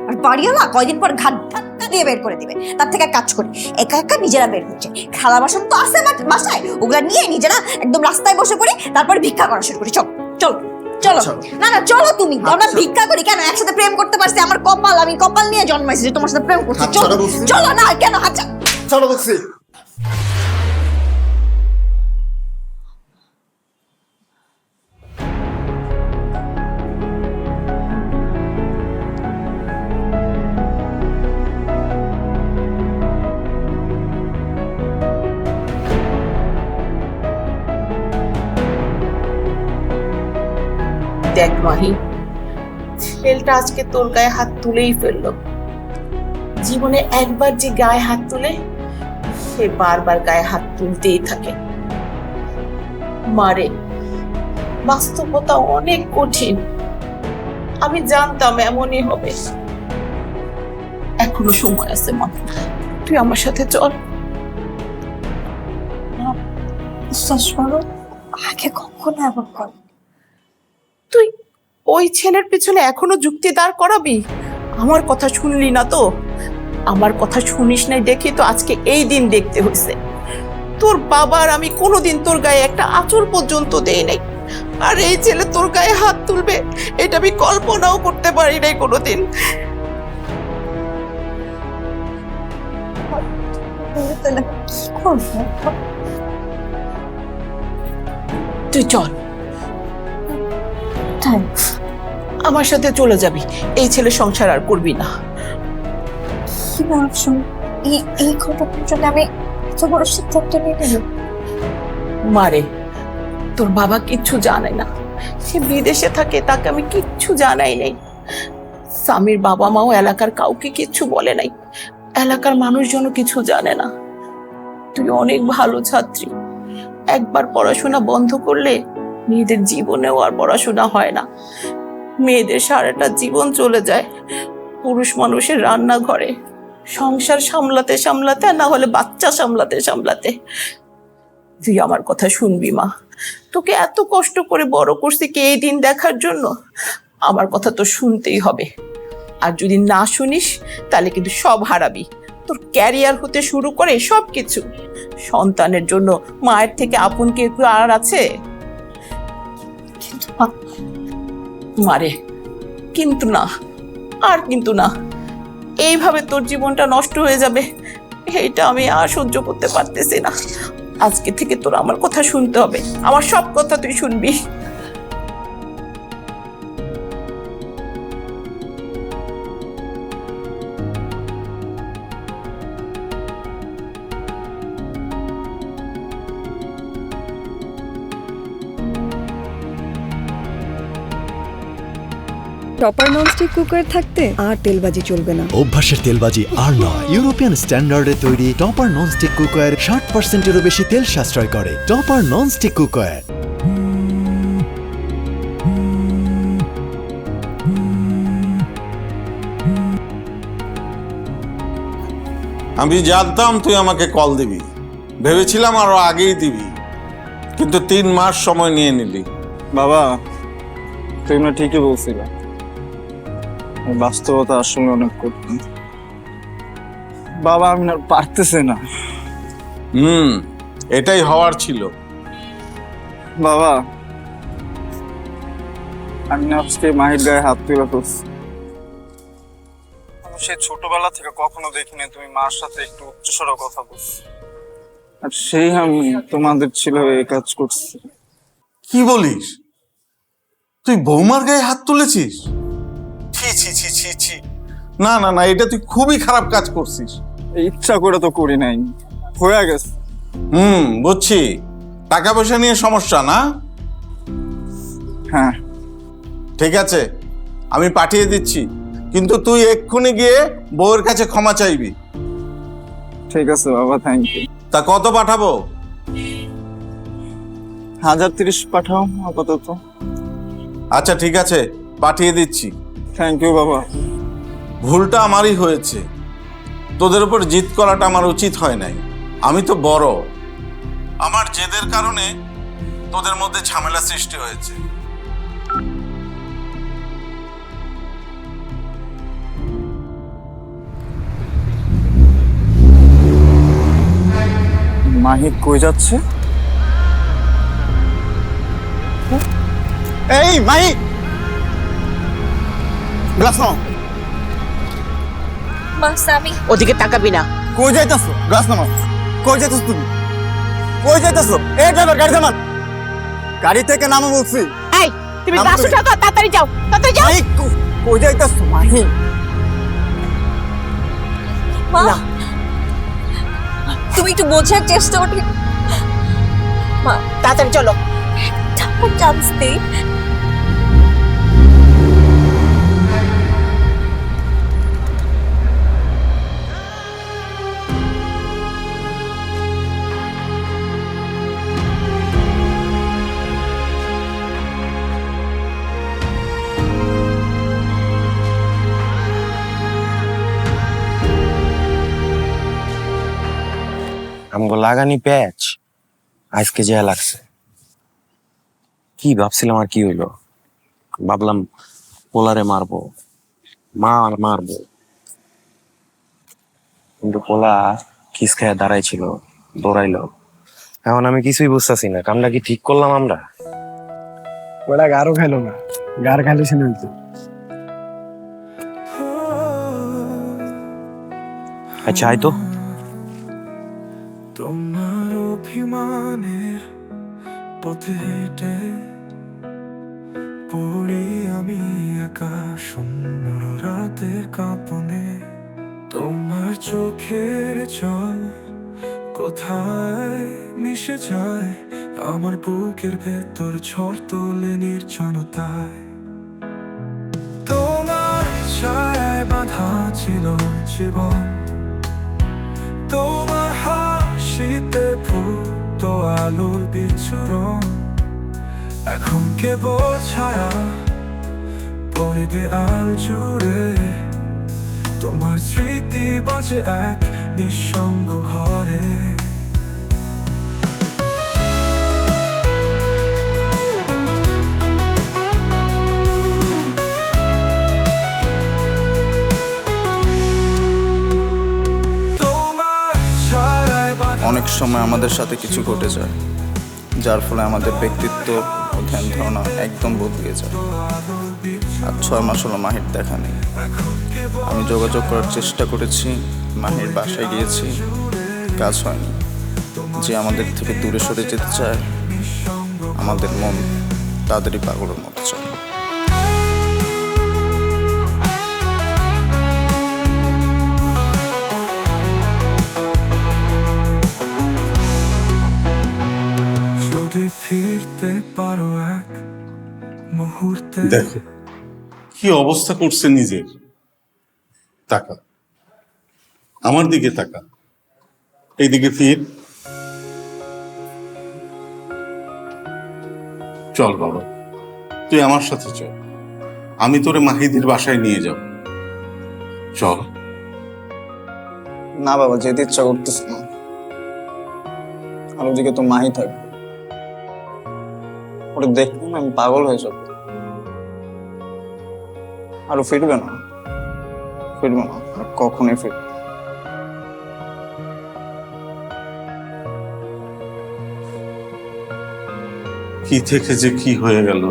আর বাড়িওয়ালা কয়দিন পর ঘাট ধাক্কা দিয়ে বের করে দিবে। তার থেকে এক কাজ করি, একা একা নিজেরা বের হচ্ছে, খালা বাসন তো আছে আমার বাসায়, ওগুলা নিয়ে নিজেরা একদম রাস্তায় বসে পড়ি, তারপর ভিক্ষা করা শুরু করি। চল চল চলো। না না চলো, তুমি আমরা ভিক্ষা করি কেন? একসাথে প্রেম করতে পারছি, আমার কপাল, আমি কপাল নিয়ে জন্মাইছি যে তোমার সাথে প্রেম করছি। চলো চলো, না কেন আচ্ছা চলো বলছি। দেখ মাহি, ছেলেটা আজকে তোর গায়ে হাত তুলেই ফেললো। জীবনে একবার যে গায়ে হাত তুলে, সে বারবার গায়ে হাত তুলতেই থাকে। মারে, বাস্তবতা অনেক কঠিন, আমি জানতাম এমনই হবে। এখনো সময় আছে মা, তুই আমার সাথে চল। বিশ্বাস করো, আগে কখনো এমন কর। তুই ওই ছেলের পিছনে এখনো যুক্তি দাঁড় করাবি? আমার কথা শুনলি না তো? আমার কথা শুনিস নাই দেখি তো আজকে এই দিন দেখতে হয়েছে। তোর বাবার আমি কোনোদিন তোর গায়ে একটা আঁচল পর্যন্ত দেই নাই, আর এই ছেলে তোর গায়ে হাত তুলবে এটা আমি কল্পনাও করতে পারি নাই কোনোদিন। কি করবো? তুই চল, আমার সাথে চলে যাবি, এই ছেলে সংসার আর করবি না। কি ভাবছো? এই ঘটনার জন্য আমি এত বড় সিদ্ধান্ত নিয়ে নিলাম? মারে, তোর বাবা কিচ্ছু জানে না, সে বিদেশে থাকে, তাকে আমি কিচ্ছু জানাই নাই। স্বামীর বাবা মাও এলাকার কাউকে কিচ্ছু বলে নাই, এলাকার মানুষজনও কিছু জানে না। তুই অনেক ভালো ছাত্রী, একবার পড়াশোনা বন্ধ করলে মেয়েদের জীবনেও আর পড়াশোনা হয় না। মেয়েদের সারাটা জীবন চলে যায় পুরুষ মানুষের রান্নাঘরে, সংসার সামলাতে সামলাতে, আর না হলে বাচ্চা সামলাতে সামলাতে। তুই আমার কথা শুনবি মা, তোকে এত কষ্ট করে বড় করছি কি এই দিন দেখার জন্য? আমার কথা তো শুনতেই হবে, আর যদি না শুনিস তাহলে কিন্তু সব হারাবি, তোর ক্যারিয়ার হতে শুরু করে সব কিছু। সন্তানের জন্য মায়ের থেকে আপন কেউ আর আছে? কিন্তু মারে, কিন্তু না, আর কিন্তু না, এইভাবে তোর জীবনটা নষ্ট হয়ে যাবে এইটা আমি আর সহ্য করতে পারতেছি না। আজকে থেকে তোর আমার কথা শুনতে হবে, আমার সব কথা তুই শুনবি। টপার ননস্টিক কুকার থাকতে আর তেলবাজি চলবে না। অভ্যাসের তেলবাজি আর নয়, ইউরোপিয়ান স্ট্যান্ডার্ডে তৈরি টপার ননস্টিক কুকার 60%-এরও বেশি তেল সাশ্রয় করে। Topper nonstick cooker. আমি জানতাম তুই আমাকে কল দিবি, ভেবেছিলাম আরো আগেই দিবি, কিন্তু 3 মাস সময় নিয়ে নিলি। বাবা, তুই না ঠিকই বলছিল, বাস্তবতা আসলে অনেক কঠিন। বাবা, আমি না পারতেছি না। এটাই হওয়ার ছিল। বাবা, আমি না আজকে মাহির গায়ে হাত তুলে ফেলছি। সে ছোটবেলা থেকে কখনো দেখিনি তুমি মার সাথে একটু উচ্চস্বরে কথা বলছো, আর সেই আমি তোমাদের ছিল এই কাজ করছি। কি বলিস? তুই বৌমার গায়ে হাত তুলেছিস? ছি ছি ছি ছি ছি, না না না, এটা তুই খুবই খারাপ কাজ করছিস। ইচ্ছা করে তো করি নাই, হয়ে গেছে। বুঝছি, টাকা পয়সা নিয়ে সমস্যা না? হ্যাঁ ঠিক আছে, আমি পাঠিয়ে দিচ্ছি, কিন্তু তুই এক্ষুনি গিয়ে বউয়ের কাছে ক্ষমা চাইবি। ঠিক আছে বাবা, থ্যাংক ইউ। তা কত পাঠাবো? 1030 পাঠাও আপাতত। আচ্ছা ঠিক আছে, পাঠিয়ে দিচ্ছি। থ্যাংক ইউ বাবা। ভুলটা আমারই হয়েছে, তোদের উপর জিদ করাটা আমার উচিত হয় নাই। আমি তো বড়, আমার জেদের কারণে তোদের মধ্যে ঝামেলা সৃষ্টি হয়েছে। মাহি কই যাচ্ছে? এই মাহি, গ্লাস নাও। মাসামি, ওদিকে তাকাবি না। কই যাইতাছো? গ্লাস নাও। কই যাইতাছো তুমি? কই যাইতাছো? এই ড্রাইভার, গাড়ি থামান। গাড়ি থেকে নামো বলছি। এই তুমি নাম বাস তুমি। উঠাও তো, তাড়াতাড়ি যাও, তাড়াতাড়ি যাও। মাহি, কই যাইতাছো মাহি? মা, তুমি একটু বোঝার চেষ্টা করো। মা, তাড়াতাড়ি চলো। চান্স দে। আমগো লাগানি প্যাচ আজকে যা লাগছে। কি ভাবছিলাম আর কি হইলো, ভাবলাম পোলারে মারবো, মারবো, কিন্তু পোলা কিস খায় দাঁড়াইছিল, দৌড়াইলো। এখন আমি কিছুই বুঝতেছি না, কামটা কি ঠিক করলাম আমরা? ওরা গারও খাইলো না, গার খাইলে না। আচ্ছা আয় তো। তোমার অভিমানের পথে হেঁটে পড়ি আমি একা শূন্য রাতের কাঁপনে। তোমার চোখের জল কোথায় মিশে যায় আমার বুকের ভেতর, ঝড় তোলে নির্জনতায়। তোমার ছায়ায় বাঁধা ছিল জীবন, তোমার হাসিতে ফুল তো আলোর বিচরণ, এখন কেবল ছায়া পরিবে আল জুড়ে। তোমার স্মৃতি বাজে এক নিঃসঙ্গ ঘরে। অনেক সময় আমাদের সাথে কিছু ঘটে যায়, যার ফলে আমাদের ব্যক্তিত্ব ও ধ্যান ধারণা একদম বদলে যায়। আর 6 মাস হলো মাহির দেখা নেই। আমি যোগাযোগ করার চেষ্টা করেছি, মাহির বাসায় গিয়েছি, কাজ হয়নি। যে আমাদের থেকে দূরে সরে যেতে চায়, আমাদের মন তাদেরই পাগলের মতো চায়। ফিরতে পারো এক মুহূর্তে। দেখো কি অবস্থা করছে নিজের। তাকা, আমার দিকে তাকা, এইদিকে ফির। চল বাবা, তুই আমার সাথে চল, আমি তোরে মাহিদের বাসায় নিয়ে যাব। চল। না বাবা, যেতে ইচ্ছা করতেছে না। আর ওদিকে তো মাহি থাকবে, ওটা দেখলে না আমি পাগল হয়ে যাব। আর ফিরবে না, ফিরবে না, কখনোই ফিরবে। কি থেকে যে কি হয়ে গেল।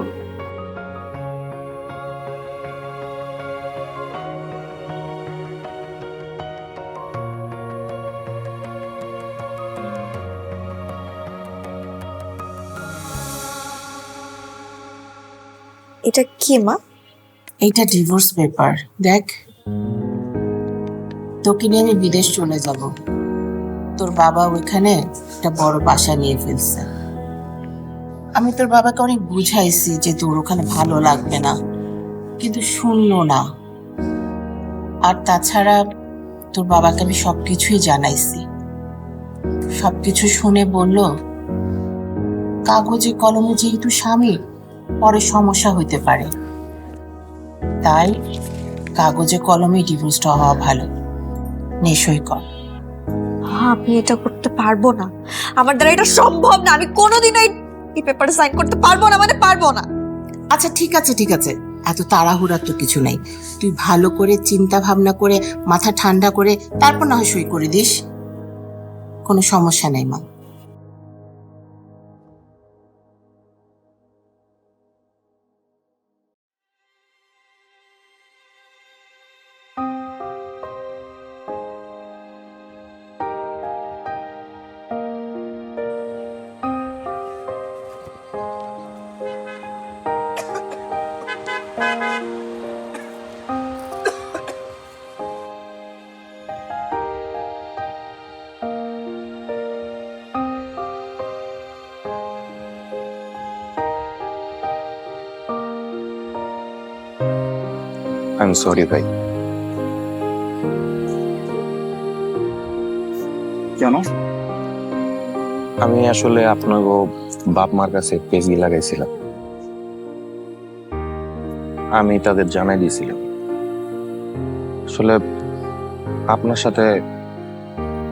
এটা কি মা? এইটা ডিভোর্স পেপার। দেখ, তোকে নিয়ে আমি বিদেশ চলে যাব। তোর বাবা ওইখানে একটা বড় বাসা নিয়ে ফেলছে। আমি তোর বাবাকে অনেক বুঝাইছি যে তোর ওখানে ভালো লাগবে না, কিন্তু শুনলো না। আর তাছাড়া তোর বাবাকে আমি সবকিছুই জানাইছি। সবকিছু শুনে বলল, কাগজে কলমে যেহেতু স্বামী, পরে সমস্যা হইতে পারে, তাই কাগজে কলমে ডিভোর্সটা হওয়া ভালো। নিশ্চয়ই কর। আমি এটা করতে পারবো না, আমার দ্বারা এটা সম্ভব না। আমি কোনোদিনও এই পেপারে সাইন করতে পারবো না, মানে পারবো না। আচ্ছা ঠিক আছে, ঠিক আছে, এত তাড়াহুড়ার তো কিছু নাই। তুই ভালো করে চিন্তা ভাবনা করে মাথা ঠান্ডা করে তারপর না হয় সই করে দিস, কোনো সমস্যা নেই মা। আই এম সরি ভাই। কেন? আমি আসলে আপনার বাপ মার কাছে পেজগি লাগাইছিলাম, আমি তাদের জানাই দিয়েছিলাম। আসলে আপনার সাথে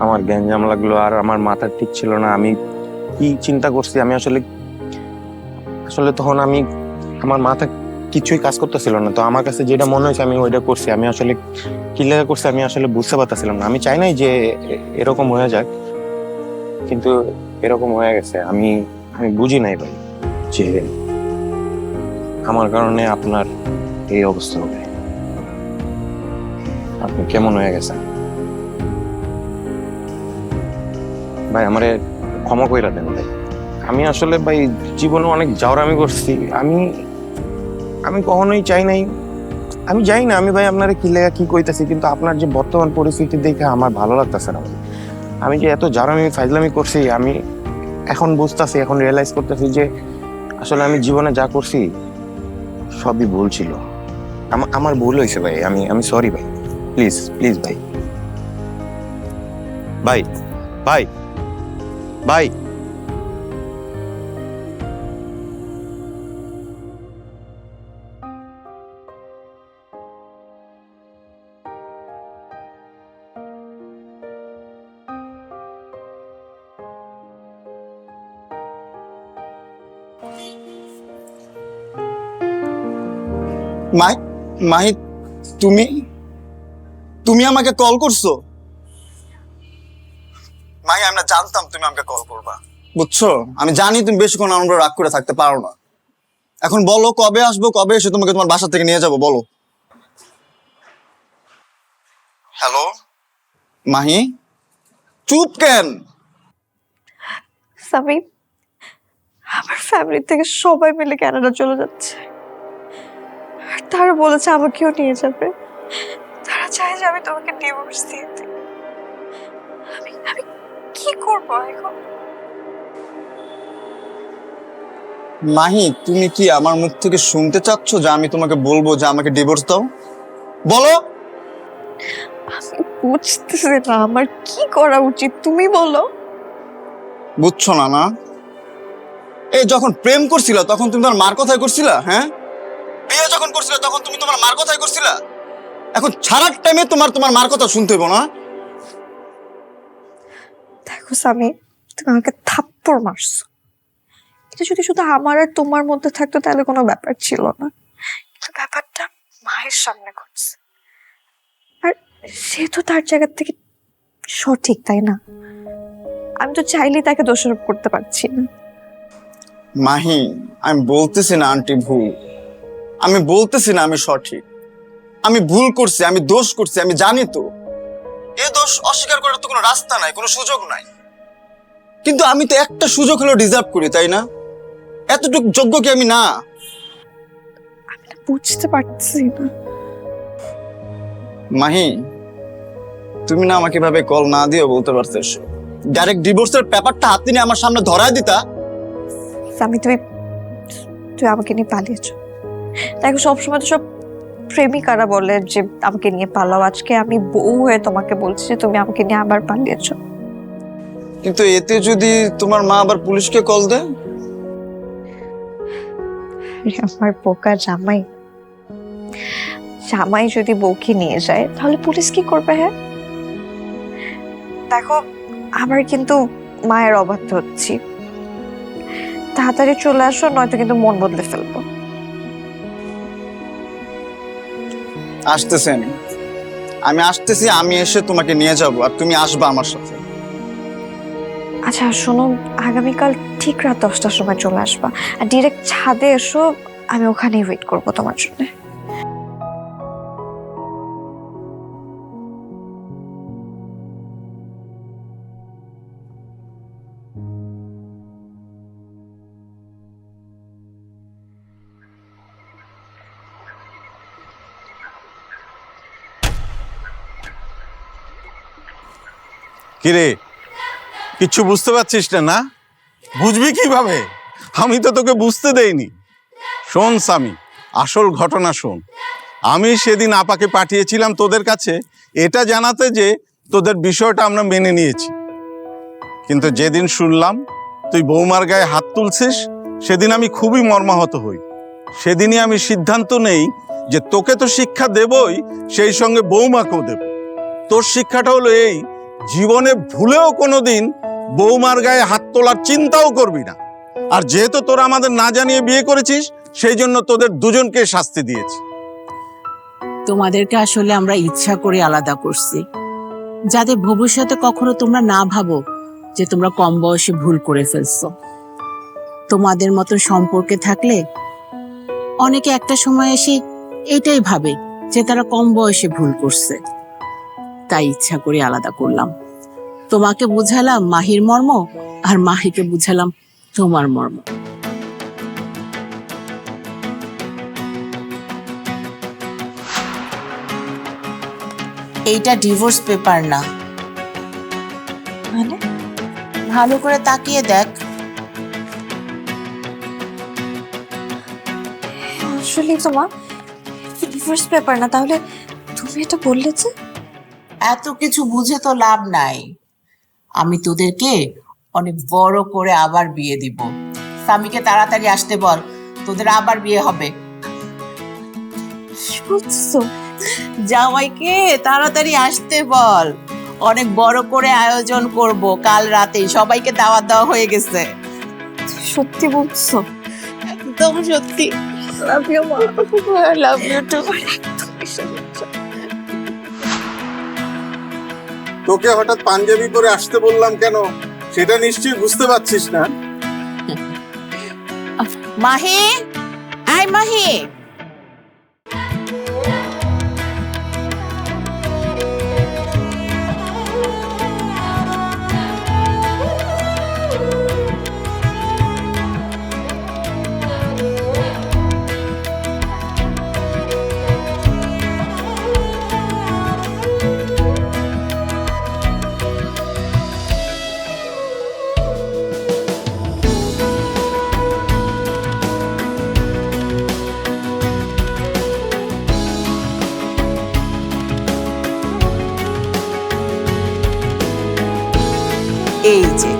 আমার গ্যাঞ্জাম লাগলো, আর আমার মাথা ঠিক ছিল না। আমি কি চিন্তা করছি, আমি আসলে তখন আমার মাথা কিছুই কাজ করতেছিল না। তো আমার কাছে যেটা মনে হয়েছে আমি ওইটা করছি। আমি আসলে কি লেগে করছি আমি আসলে বুঝতে পারতেছিলাম না। আমি চাই নাই যে এরকম হয়ে যাক, কিন্তু এরকম হয়ে গেছে। আমি বুঝি নাই ভাই যে আমার কারণে আপনার এই অবস্থা হবে। আপনি কেমন হয়ে গেছেন ভাই, আমারে ক্ষমা কইরা দেন ভাই। আমি আসলে ভাই জীবনে অনেক জাউরামি করছি। আমি কখনোই চাই নাই, আমি জানি না আমি ভাই আপনারা কি লেগা কি কইতাছি, কিন্তু আপনার যে বর্তমান পরিস্থিতি দেখে আমার ভালো লাগতেছে না। আমি যে এত জাউরামি ফাইজলামি করছি, আমি এখন বুঝতেছি, এখন রিয়েলাইজ করতেছি যে আসলে আমি জীবনে যা করছি সবই ভুল ছিল। আমার ভুল হয়েছে ভাই। আমি সরি ভাই, প্লিজ প্লিজ ভাই। ভাই ভাই ভাই মাহি, তুমি তুমি আমাকে কল করছো? মাহি, আমরা জানতাম তুমি আমাকে কল করবা, বুঝছো? আমি জানি তুমি বেশিক্ষণ আমরা রাগ করে থাকতে পারো না। এখন বলো কবে আসবো, কবে এসে তোমাকে তোমার বাসা থেকে নিয়ে যাবো, বলো। হ্যালো মাহি, চুপ কেন? সামি, আমার ফ্যামিলি থেকে সবাই মিলে কানাডা চলে যাচ্ছে। আর তারা বলেছে আমাকেও নিয়ে যাবে। তারা চায় যে আমি তোমাকে ডিভোর্স দিয়ে দিই। আমি আমি কি করবো এখন? মাহি, তুমি কি আমার মুখ থেকে শুনতে চাচ্ছ যে আমি তোমাকে বলবো যে আমাকে ডিভোর্স দাও? বলো। আমি বুঝতেছি না আমার কি করা উচিত, তুমি বলো। বুঝছো না? না, এই যখন প্রেম করছিলা তখন তুমি তোমার মার কথাই করছিলা, হ্যাঁ? বিয়ে যখন করছিলা তখন তুমি তোমার মার কথাই করছিলা। এখন ছাড়ার টাইমে তোমার মার কথা শুনতে হইব না? দেখো সামি, তুমি আমাকে থাপ্পড় মারছো। এটা যদি শুধু আমার আর তোমার মধ্যে থাকতো তাহলে কোনো ব্যাপার ছিল না, কিন্তু ব্যাপারটা মায়ের সামনে ঘটছে। আর সে তো তার জায়গা থেকে সঠিক, তাই না? আমি তো চাইলেই তাকে দোষারোপ করতে পারছি না। মাহি, আমি বলতেছি না আন্টি ভুল, আমি বলতেছি না আমি সঠিক। আমি ভুল করছি, আমি দোষ করছি, আমি জানি তো। এ দোষ অস্বীকার করার তো কোনো রাস্তা নাই, কোনো সুযোগ নাই। কিন্তু আমি তো একটা সুযোগ হলেও ডিজার্ভ করি, তাই না? এতটুকু যোগ্য কি আমি না? আমি না বুঝতে পারছি না। মাহি, তুমি না আমাকে ভাবে কল না দিয়ে বলতে পারতেছ, ডাইরেক্ট ডিভোর্সের পেপারটা হাতে নিয়ে আমার সামনে ধরায় দিতা। সামি, তুমি আমাকে নিয়ে পালিয়েছো। দেখো, সবসময় তো সব প্রেমিকারা বলে যে আমাকে নিয়ে পালাও। আজকে আমি বউ হয়ে তোমাকে বলছি যে তুমি আমাকে নিয়ে আবার পালিয়েছো। কিন্তু এতে যদি তোমার মা আবার পুলিশকে কল দেয়? আমার বোকা জামাই, জামাই যদি বউকে নিয়ে যায় তাহলে পুলিশ কি করবে? হ্যাঁ দেখো, আমার কিন্তু মায়ের অবাধ্য হচ্ছি। তাড়াতাড়ি চলে আসো, নয়তো কিন্তু মন বদলে ফেলবো। আসতেছেন, আমি আসতেছি, আমি এসে তোমাকে নিয়ে যাব আর তুমি আসবা আমার সাথে। আচ্ছা শোনো, আগামীকাল ঠিক রাত 10টার সময় চলে আসবা, আর ডিরেক্ট ছাদে এসো। আমি ওখানেই ওয়েট করবো তোমার জন্য। কিরে, কিচ্ছু বুঝতে পারছিস না? না বুঝবি কিভাবে? আমি তো তোকে বুঝতে দেইনি। শোন সামি, আসল ঘটনা শোন। আমি সেদিন আপাকে পাঠিয়েছিলাম তোদের কাছে এটা জানাতে যে তোদের বিষয়টা আমরা মেনে নিয়েছি, কিন্তু যেদিন শুনলাম তুই বৌমার গায়ে হাত তুলছিস সেদিন আমি খুবই মর্মাহত হই। সেদিনই আমি সিদ্ধান্ত নেই যে তোকে তো শিক্ষা দেবই, সেই সঙ্গে বৌমাকেও দেব। তোর শিক্ষাটা হলো এই, জীবনে ভুলেও কোনোদিন বৌমার গায়ে হাত তোলার চিন্তাও করবি না। আর যেহেতু তোরা আমাদের না জানিয়ে বিয়ে করেছিস, সেই জন্য তোদের দুজনকে শাস্তি দিয়েছি। তোমাদেরকে আসলে আমরা ইচ্ছা করে আলাদা করছি, যাতে ভবিষ্যতে কখনো তোমরা না ভাবো যে তোমরা কম বয়সে ভুল করে ফেলছো। তোমাদের মতো সম্পর্কে থাকলে অনেকে একটা সময় এসে এটাই ভাবে যে তারা কম বয়সে ভুল করছে। তাই ইচ্ছা করে আলাদা করলাম। তোমাকে বুঝালাম মাহির মর্ম, আর মাহিকে বুঝালাম তোমার মর্ম। এইটা ডিভোর্স পেপার না। মানে ভালো করে তাকিয়ে দেখ। আসলে তোমার ডিভোর্স পেপার না, তাহলে তুমি এটা বললে যে? এত কিছু বুঝে তো লাভ নাই। আমি তোদেরকে অনেক বড় করে আবার বিয়ে দিব। স্বামীকে তাড়াতাড়ি আসতে বল, তোদের আবার বিয়ে হবে। কি বলছো? জামাইকে তাড়াতাড়ি আসতে বল, অনেক বড় করে আয়োজন করব। কাল রাতে সবাইকে দাওয়াত দেওয়া হয়ে গেছে। সত্যি বলছো? একদম সত্যি। লাভ ইউ মা। I love you too. তোকে হঠাৎ পাঞ্জাবি পরে আসতে বললাম কেন সেটা নিশ্চয়ই বুঝতে পারছিস না। মাহি, আয় মাহি। এই যে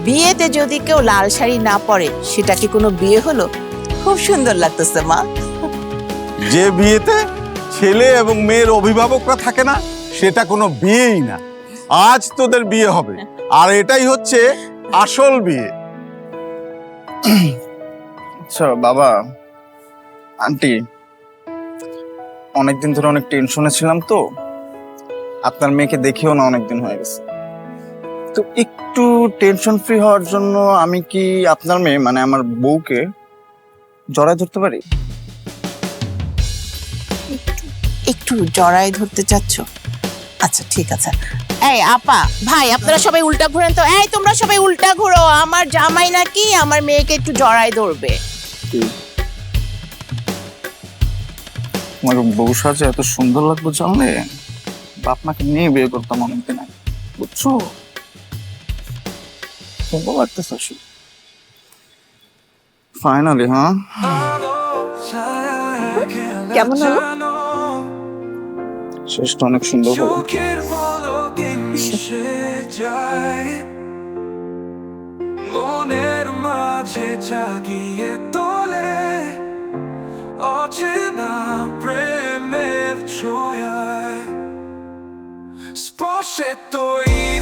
বিয়েতে যদি কেউ লাল শাড়ি না পরে সেটা কি কোনো বিয়ে হলো? খুব সুন্দর লাগতেছে মা। যে বিয়েতে ছেলে এবং মেয়ের অভিভাবকরা থাকে না সেটা কোনো বিয়েই না। আজ তোদের বিয়ে হবে আর এটাই হচ্ছে আসল বিয়ে। আচ্ছা বাবা, আন্টি, অনেকদিন ধরে অনেক টেনশনে ছিলাম তো, আপনার মেয়েকে দেখেও না অনেকদিন হয়ে গেছে, তো একটু টেনশন ফ্রি হওয়ার জন্য আমি কি আপনার মেয়ে মানে আমার বউকে জড়ায় ধরতে পারি? একটু জড়াই ধরতে চাচ্ছ? আচ্ছা ঠিক আছে। এই আপা ভাই আপনারা সবাই উল্টা ঘুরেন তো। এই তোমরা সবাই উল্টা ঘুরো, আমার জামাই নাকি আমার মেয়েকে একটু জড়াই ধরবে। তোমার বউ সাজে এত সুন্দর লাগবে জানলে বাপ মাকে নিয়ে বিয়ে করতাম অনেকদিন আগে, বুঝছো? সুন্দর লাগতেছে ফাইনালি। হ্যাঁ, কেমন হলো? শেষটা অনেক সুন্দর হলো। চোখের পলকে মিশে যায়, মনের মাঝে জাগিয়ে তোলে অচেনা প্রেমের ছোঁয়ায়, স্পর্শে তৈরি